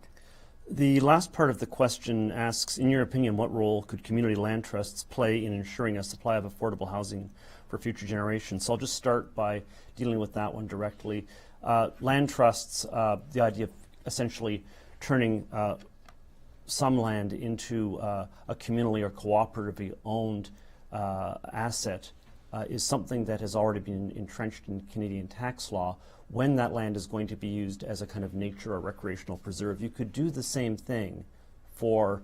The last part of the question asks, in your opinion, what role could community land trusts play in ensuring a supply of affordable housing for future generations? So I'll just start by dealing with that one directly. Land trusts, the idea of essentially turning some land into a communally or cooperatively owned asset is something that has already been entrenched in Canadian tax law. When that land is going to be used as a kind of nature or recreational preserve, you could do the same thing for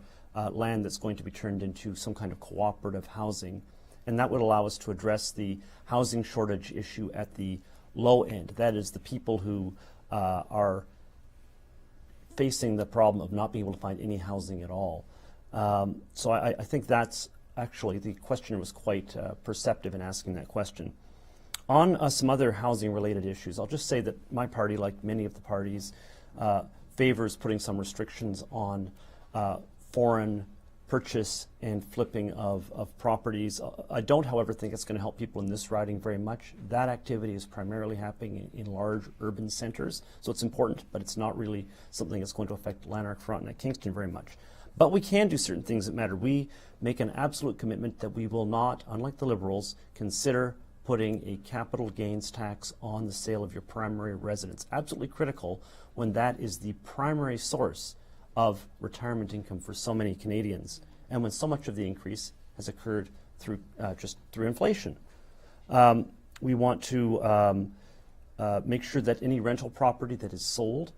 land that's going to be turned into some kind of cooperative housing. And that would allow us to address the housing shortage issue at the low end. That is, the people who are facing the problem of not being able to find any housing at all. So I think that's actually, the questioner was quite perceptive in asking that question. On some other housing related issues, I'll just say that my party, like many of the parties, favors putting some restrictions on foreign purchase and flipping of properties. I don't, however, think it's going to help people in this riding very much. That activity is primarily happening in large urban centers, so it's important, but it's not really something that's going to affect Lanark, Frontenac, Kingston very much. But we can do certain things that matter. We make an absolute commitment that we will not, unlike the Liberals, consider putting a capital gains tax on the sale of your primary residence. Absolutely critical when that is the primary source of retirement income for so many Canadians, and when so much of the increase has occurred through just through inflation. We want to make sure that any rental property that is sold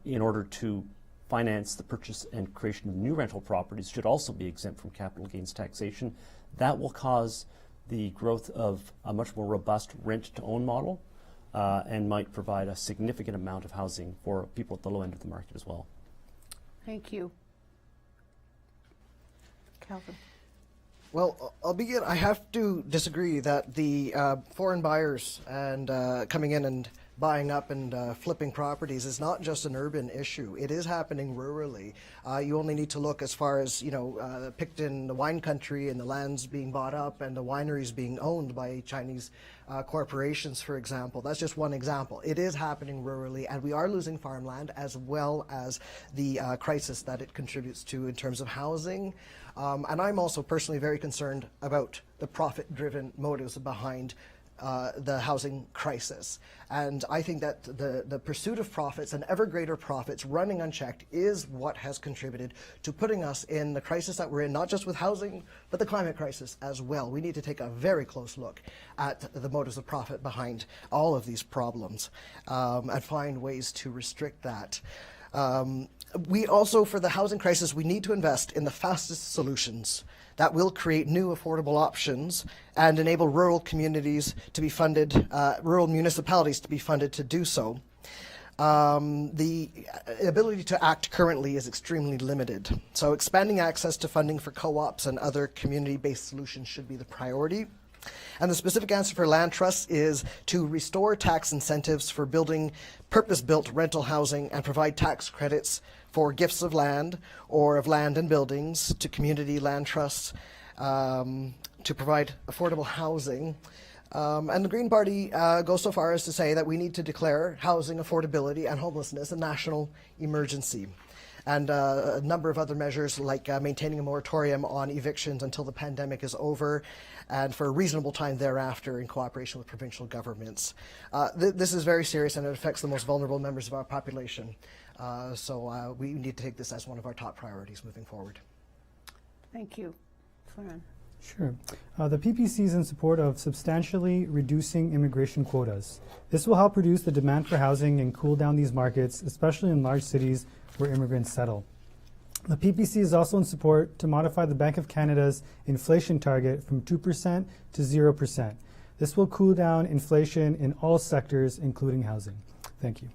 in order to finance the purchase and creation of new rental properties should also be exempt from capital gains taxation. That will cause the growth of a much more robust rent-to-own model and might provide a significant amount of housing for people at the low end of the market as well. Thank you. Calvin. Well, I'll begin. I have to disagree that the foreign buyers and coming in and buying up and flipping properties is not just an urban issue. It is happening rurally. You only need to look as far as, Picton, the wine country, and the lands being bought up and the wineries being owned by Chinese corporations, for example. That's just one example. It is happening rurally, and we are losing farmland as well as the crisis that it contributes to in terms of housing. And I'm also personally very concerned about the profit-driven motives behind the housing crisis. And I think that the pursuit of profits and ever greater profits running unchecked is what has contributed to putting us in the crisis that we're in, not just with housing, but the climate crisis as well. We need to take a very close look at the motives of profit behind all of these problems and find ways to restrict that. We also, for the housing crisis, we need to invest in the fastest solutions that will create new affordable options and enable rural communities to be funded, rural municipalities to be funded to do so. The ability to act currently is extremely limited. So expanding access to funding for co-ops and other community-based solutions should be the priority. And the specific answer for land trusts is to restore tax incentives for building purpose-built rental housing and provide tax credits for gifts of land or of land and buildings to community land trusts to provide affordable housing. And the Green Party goes so far as to say that we need to declare housing affordability and homelessness a national emergency. And a number of other measures like maintaining a moratorium on evictions until the pandemic is over and for a reasonable time thereafter in cooperation with provincial governments. This is very serious and it affects the most vulnerable members of our population. So we need to take this as one of our top priorities moving forward. Thank you. Fran. Sure. The PPC is in support of substantially reducing immigration quotas. This will help reduce the demand for housing and cool down these markets, especially in large cities where immigrants settle. The PPC is also in support to modify the Bank of Canada's inflation target from 2% to 0%. This will cool down inflation in all sectors, including housing. Thank you.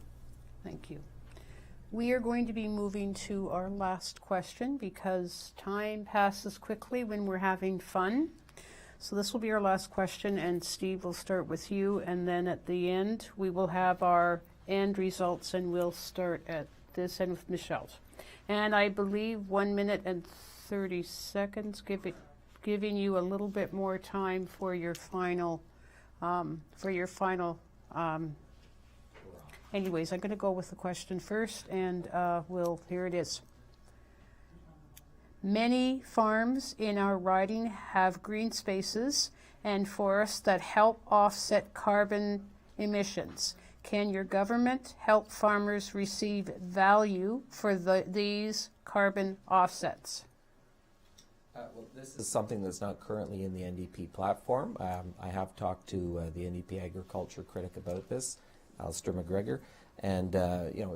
Thank you. We are going to be moving to our last question because time passes quickly when we're having fun. So this will be our last question, and Steve will start with you, and then at the end we will have our end results, and we'll start at this end with Michelle's. And I believe 1 minute and 30 seconds, giving you a little bit more time for your final, anyways, I'm going to go with the question first, and here it is. Many farms in our riding have green spaces and forests that help offset carbon emissions. Can your government help farmers receive value for these carbon offsets? Well, this is something that's not currently in the NDP platform. I have talked to the NDP agriculture critic about this, Alistair McGregor, And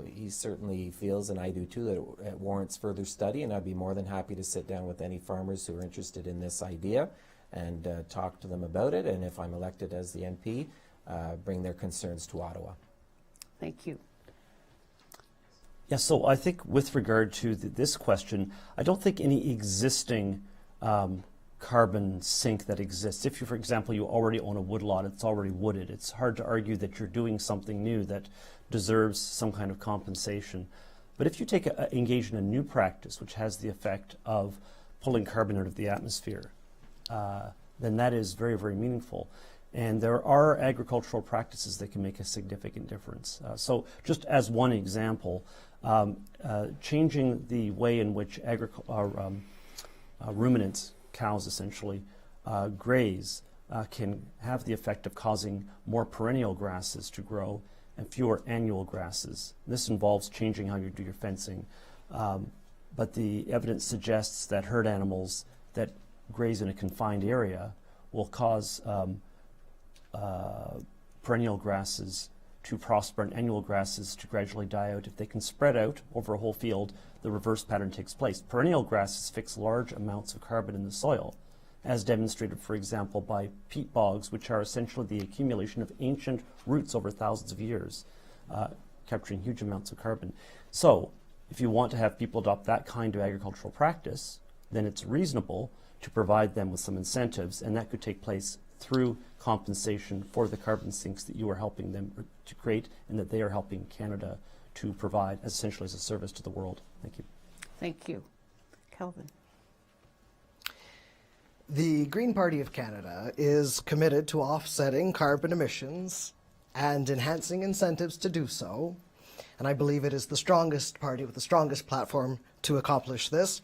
he certainly feels, and I do too, that it warrants further study, and I'd be more than happy to sit down with any farmers who are interested in this idea and talk to them about it, and if I'm elected as the MP, bring their concerns to Ottawa. Thank you. Yeah, so I think with regard to this question, I don't think any existing carbon sink that exists, if you, for example, you already own a woodlot, it's already wooded, it's hard to argue that you're doing something new that deserves some kind of compensation. But if you engage in a new practice which has the effect of pulling carbon out of the atmosphere, then that is very, very meaningful. And there are agricultural practices that can make a significant difference. So just as one example, changing the way in which ruminants, cows essentially, graze can have the effect of causing more perennial grasses to grow and fewer annual grasses. This involves changing how you do your fencing. But the evidence suggests that herd animals that graze in a confined area will cause perennial grasses to prosper and annual grasses to gradually die out. If they can spread out over a whole field, the reverse pattern takes place. Perennial grasses fix large amounts of carbon in the soil, as demonstrated, for example, by peat bogs, which are essentially the accumulation of ancient roots over thousands of years, capturing huge amounts of carbon. So, if you want to have people adopt that kind of agricultural practice, then it's reasonable to provide them with some incentives, and that could take place through compensation for the carbon sinks that you are helping them to create and that they are helping Canada to provide essentially as a service to the world. Thank you. Thank you. Kelvin. The Green Party of Canada is committed to offsetting carbon emissions and enhancing incentives to do so. And I believe it is the strongest party with the strongest platform to accomplish this.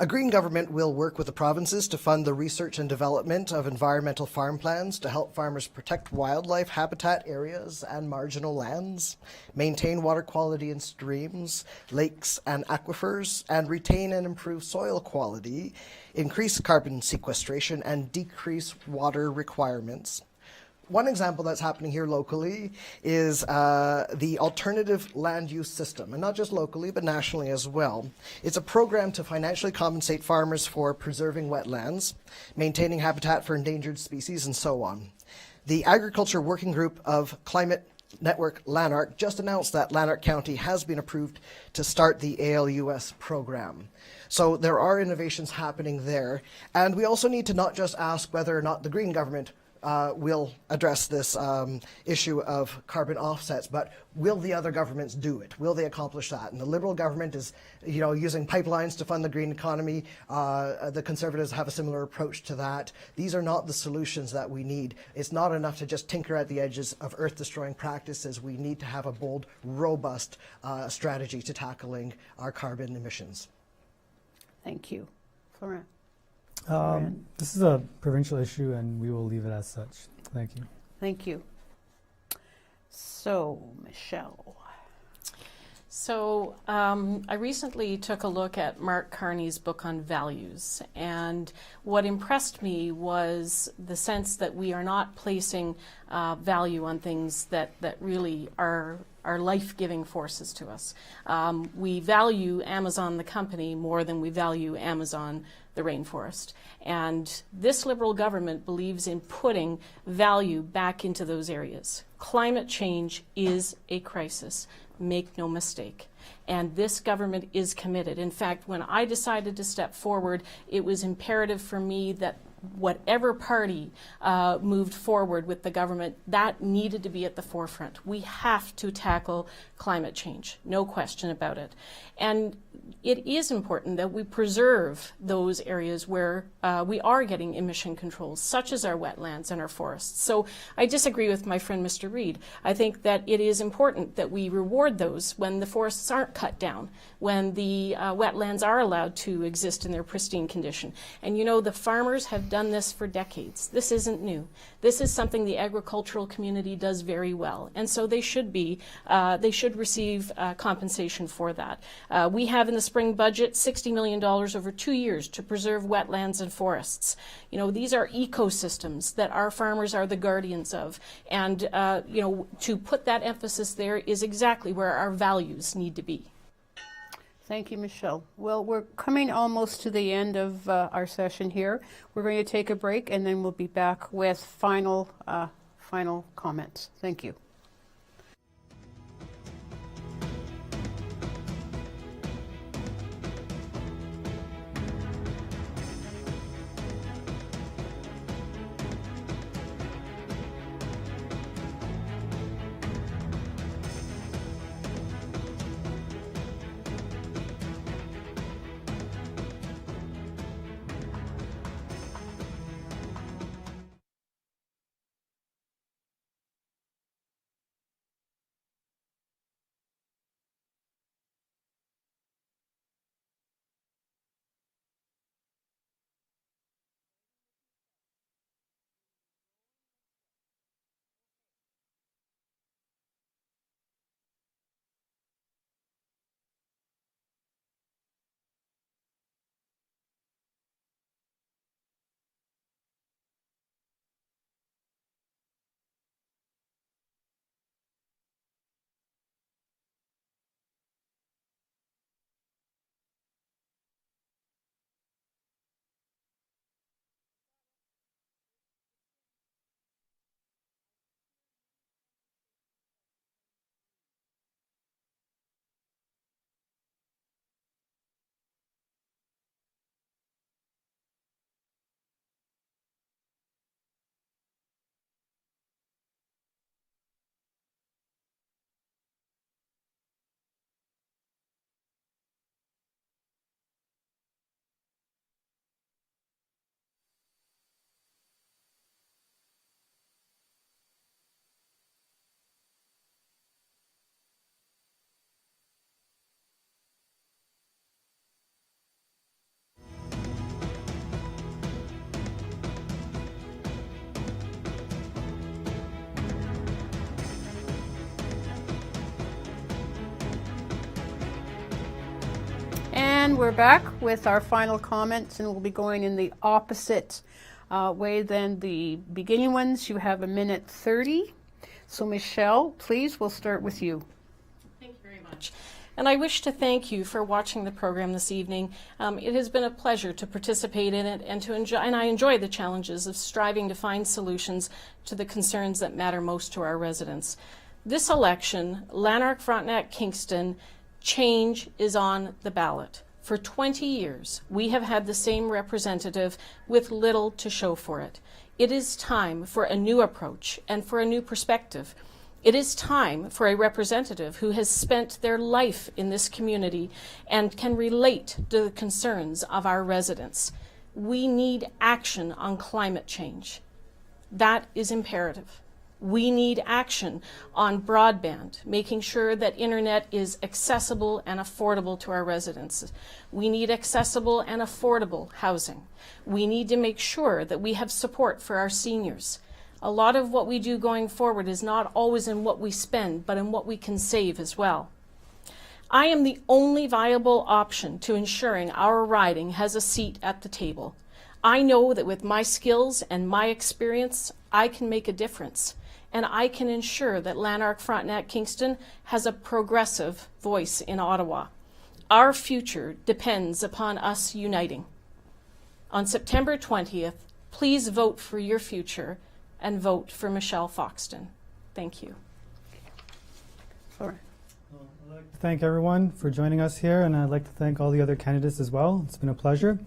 A Green government will work with the provinces to fund the research and development of environmental farm plans to help farmers protect wildlife habitat areas and marginal lands, maintain water quality in streams, lakes, and aquifers, and retain and improve soil quality, increase carbon sequestration, and decrease water requirements. One example that's happening here locally is the alternative land use system, and not just locally, but nationally as well. It's a program to financially compensate farmers for preserving wetlands, maintaining habitat for endangered species, and so on. The Agriculture Working Group of Climate Network Lanark just announced that Lanark County has been approved to start the ALUS program. So there are innovations happening there. And we also need to not just ask whether or not the Green government will address this issue of carbon offsets, but will the other governments do it? Will they accomplish that? And the Liberal government is, using pipelines to fund the green economy. The Conservatives have a similar approach to that. These are not the solutions that we need. It's not enough to just tinker at the edges of earth-destroying practices. We need to have a bold, robust strategy to tackling our carbon emissions. Thank you. Florent. This is a provincial issue, and we will leave it as such. Thank you. Thank you. So, Michelle. So I recently took a look at Mark Carney's book on values, and what impressed me was the sense that we are not placing value on things that really are life-giving forces to us. We value Amazon the company more than we value Amazon the rainforest. And this Liberal government believes in putting value back into those areas. Climate change is a crisis. Make no mistake. And this government is committed. In fact, when I decided to step forward, it was imperative for me that whatever party moved forward with the government, that needed to be at the forefront. We have to tackle climate change, no question about it. And it is important that we preserve those areas where we are getting emission controls, such as our wetlands and our forests. So I disagree with my friend Mr. Reid. I think that it is important that we reward those when the forests aren't cut down, when the wetlands are allowed to exist in their pristine condition. And the farmers have done this for decades. This isn't new. This is something the agricultural community does very well, and so they should receive compensation for that. We have in the spring budget $60 million over 2 years to preserve wetlands and forests. You know, these are ecosystems that our farmers are the guardians of, and you know, to put that emphasis there is exactly where our values need to be. Thank you, Michelle. Well, we're coming almost to the end of our session here. We're going to take a break, and then we'll be back with final comments. Thank you. And we're back with our final comments, and we'll be going in the opposite way than the beginning ones. You have 1:30. So Michelle, please, we'll start with you. Thank you very much. And I wish to thank you for watching the program this evening. It has been a pleasure to participate in it and I enjoy the challenges of striving to find solutions to the concerns that matter most to our residents. This election, Lanark, Frontenac, Kingston, change is on the ballot. For 20 years, we have had the same representative with little to show for it. It is time for a new approach and for a new perspective. It is time for a representative who has spent their life in this community and can relate to the concerns of our residents. We need action on climate change. That is imperative. We need action on broadband, making sure that internet is accessible and affordable to our residents. We need accessible and affordable housing. We need to make sure that we have support for our seniors. A lot of what we do going forward is not always in what we spend, but in what we can save as well. I am the only viable option to ensuring our riding has a seat at the table. I know that with my skills and my experience, I can make a difference. And I can ensure that Lanark, Frontenac, Kingston has a progressive voice in Ottawa. Our future depends upon us uniting. On September 20th, please vote for your future and vote for Michelle Foxton. Thank you. All right. I'd like to thank everyone for joining us here, and I'd like to thank all the other candidates as well. It's been a pleasure.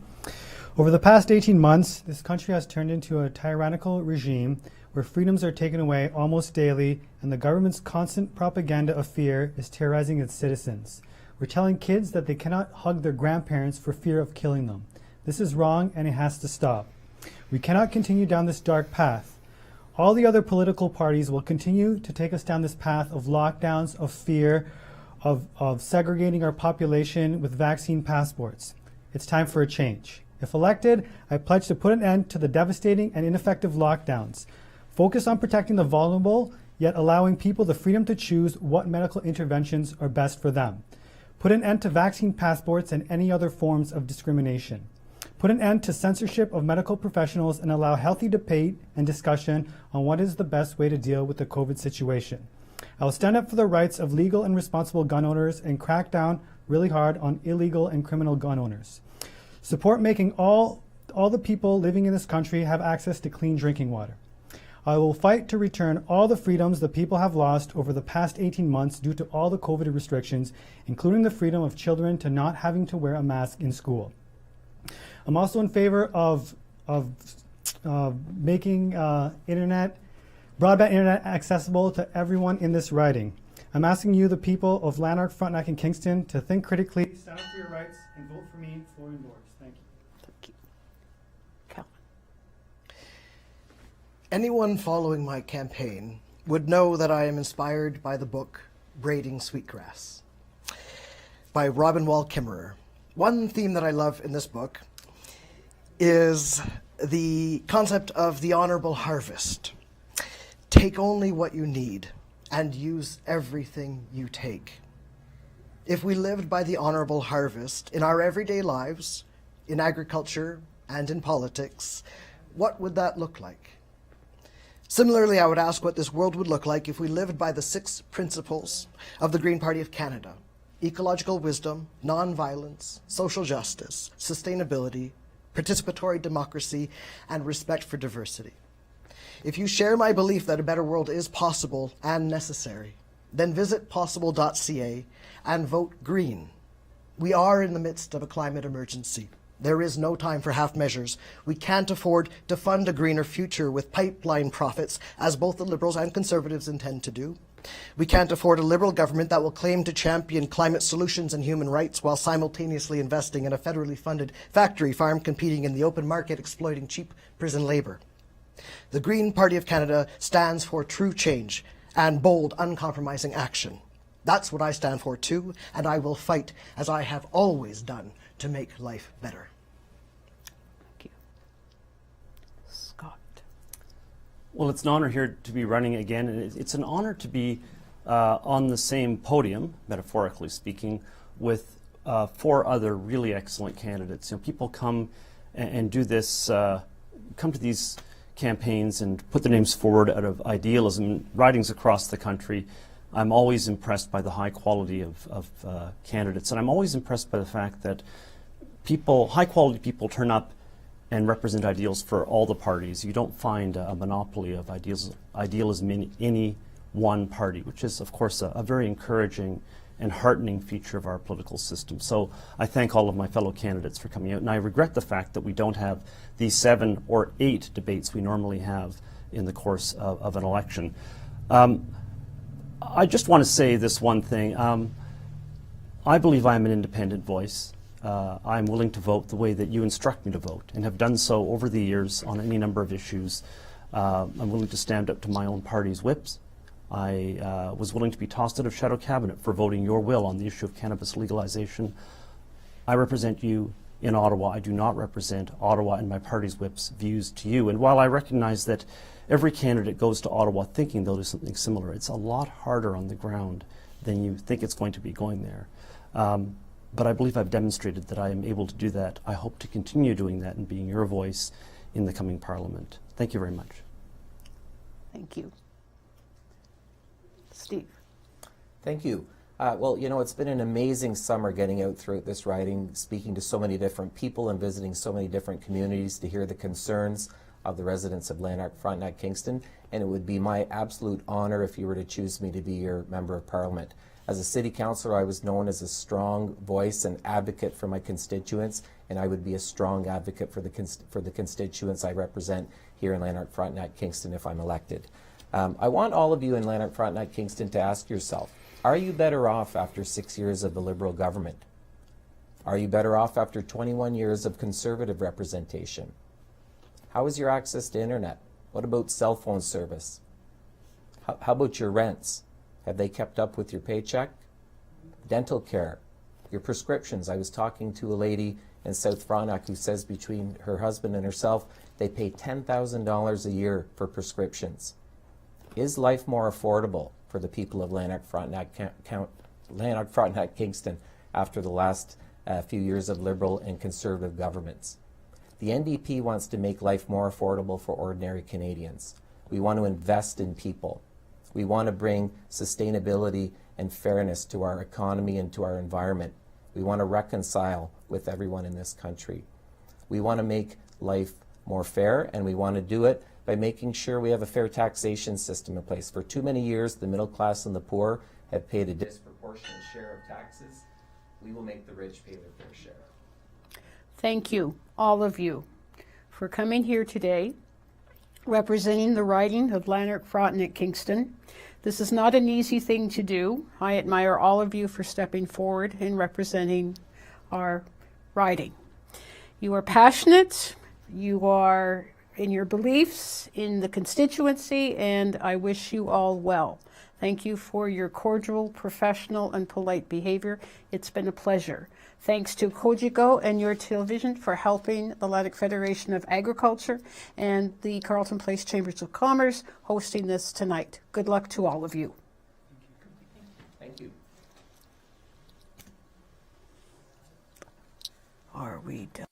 Over the past 18 months, this country has turned into a tyrannical regime where freedoms are taken away almost daily, and the government's constant propaganda of fear is terrorizing its citizens. We're telling kids that they cannot hug their grandparents for fear of killing them. This is wrong, and it has to stop. We cannot continue down this dark path. All the other political parties will continue to take us down this path of lockdowns, of fear, of segregating our population with vaccine passports. It's time for a change. If elected, I pledge to put an end to the devastating and ineffective lockdowns, focus on protecting the vulnerable, yet allowing people the freedom to choose what medical interventions are best for them, put an end to vaccine passports and any other forms of discrimination, put an end to censorship of medical professionals, and allow healthy debate and discussion on what is the best way to deal with the COVID situation. I will stand up for the rights of legal and responsible gun owners and crack down really hard on illegal and criminal gun owners. Support making all the people living in this country have access to clean drinking water. I will fight to return all the freedoms the people have lost over the past 18 months due to all the COVID restrictions, including the freedom of children to not having to wear a mask in school. I'm also in favor of making broadband internet accessible to everyone in this riding. I'm asking you, the people of Lanark, Frontenac, and Kingston, to think critically, stand up for your rights, and vote for me, Florian Boers. Thank you. Thank you. Calvin. Anyone following my campaign would know that I am inspired by the book Braiding Sweetgrass by Robin Wall Kimmerer. One theme that I love in this book is the concept of the honorable harvest. Take only what you need and use everything you take. If we lived by the honorable harvest in our everyday lives, in agriculture and in politics, what would that look like? Similarly, I would ask what this world would look like if we lived by the 6 principles of the Green Party of Canada: ecological wisdom, non-violence, social justice, sustainability, participatory democracy, and respect for diversity. If you share my belief that a better world is possible and necessary, then visit possible.ca and vote green. We are in the midst of a climate emergency. There is no time for half measures. We can't afford to fund a greener future with pipeline profits, as both the Liberals and Conservatives intend to do. We can't afford a Liberal government that will claim to champion climate solutions and human rights while simultaneously investing in a federally funded factory farm competing in the open market, exploiting cheap prison labour. The Green Party of Canada stands for true change and bold, uncompromising action. That's what I stand for too, and I will fight, as I have always done, to make life better. Thank you. Scott. Well, it's an honor here to be running again, and it's an honor to be on the same podium, metaphorically speaking, with 4 other really excellent candidates. You know, people come and do this, come to these campaigns and put their names forward out of idealism. Ridings across the country, I'm always impressed by the high quality of candidates, and I'm always impressed by the fact that high quality people turn up and represent ideals for all the parties. You don't find a monopoly of idealism in any one party, which is, of course, a very encouraging and heartening feature of our political system. So I thank all of my fellow candidates for coming out, and I regret the fact that we don't have these 7 or 8 debates we normally have in the course of an election. I just want to say this one thing. I believe I am an independent voice. I'm willing to vote the way that you instruct me to vote, and have done so over the years on any number of issues. I'm willing to stand up to my own party's whips. I was willing to be tossed out of shadow cabinet for voting your will on the issue of cannabis legalization. I represent you in Ottawa. I do not represent Ottawa and my party's whip's views to you. And while I recognize that every candidate goes to Ottawa thinking they'll do something similar, it's a lot harder on the ground than you think it's going to be going there. But I believe I've demonstrated that I am able to do that. I hope to continue doing that and being your voice in the coming Parliament. Thank you very much. Thank you. Steve. Thank you. Well, you know, it's been an amazing summer getting out throughout this riding, speaking to so many different people and visiting so many different communities to hear the concerns of the residents of Lanark, Frontenac, Kingston, and it would be my absolute honor if you were to choose me to be your Member of Parliament. As a City Councillor, I was known as a strong voice and advocate for my constituents, and I would be a strong advocate for the constituents I represent here in Lanark, Frontenac, Kingston if I'm elected. I want all of you in Lanark, Frontenac, Kingston to ask yourself, are you better off after 6 years of the Liberal government? Are you better off after 21 years of Conservative representation? How is your access to internet? What about cell phone service? How about your rents? Have they kept up with your paycheck? Dental care, your prescriptions. I was talking to a lady in South Frontenac who says between her husband and herself, they pay $10,000 a year for prescriptions. Is life more affordable for the people of Lanark, Frontenac, Kingston after the last few years of Liberal and Conservative governments? The NDP wants to make life more affordable for ordinary Canadians. We want to invest in people. We want to bring sustainability and fairness to our economy and to our environment. We want to reconcile with everyone in this country. We want to make life more fair, and we want to do it by making sure we have a fair taxation system in place. For too many years, the middle class and the poor have paid a disproportionate share of taxes. We will make the rich pay their fair share. Thank you, all of you, for coming here today, representing the riding of Lanark, Frontenac, Kingston. This is not an easy thing to do. I admire all of you for stepping forward and representing our riding. You are passionate, you are in your beliefs, in the constituency, and I wish you all well. Thank you for your cordial, professional, and polite behavior. It's been a pleasure. Thanks to Cogeco and YourTV for helping the Lanark Federation of Agriculture and the Carleton Place Chambers of Commerce hosting this tonight. Good luck to all of you. Thank you. Are we done?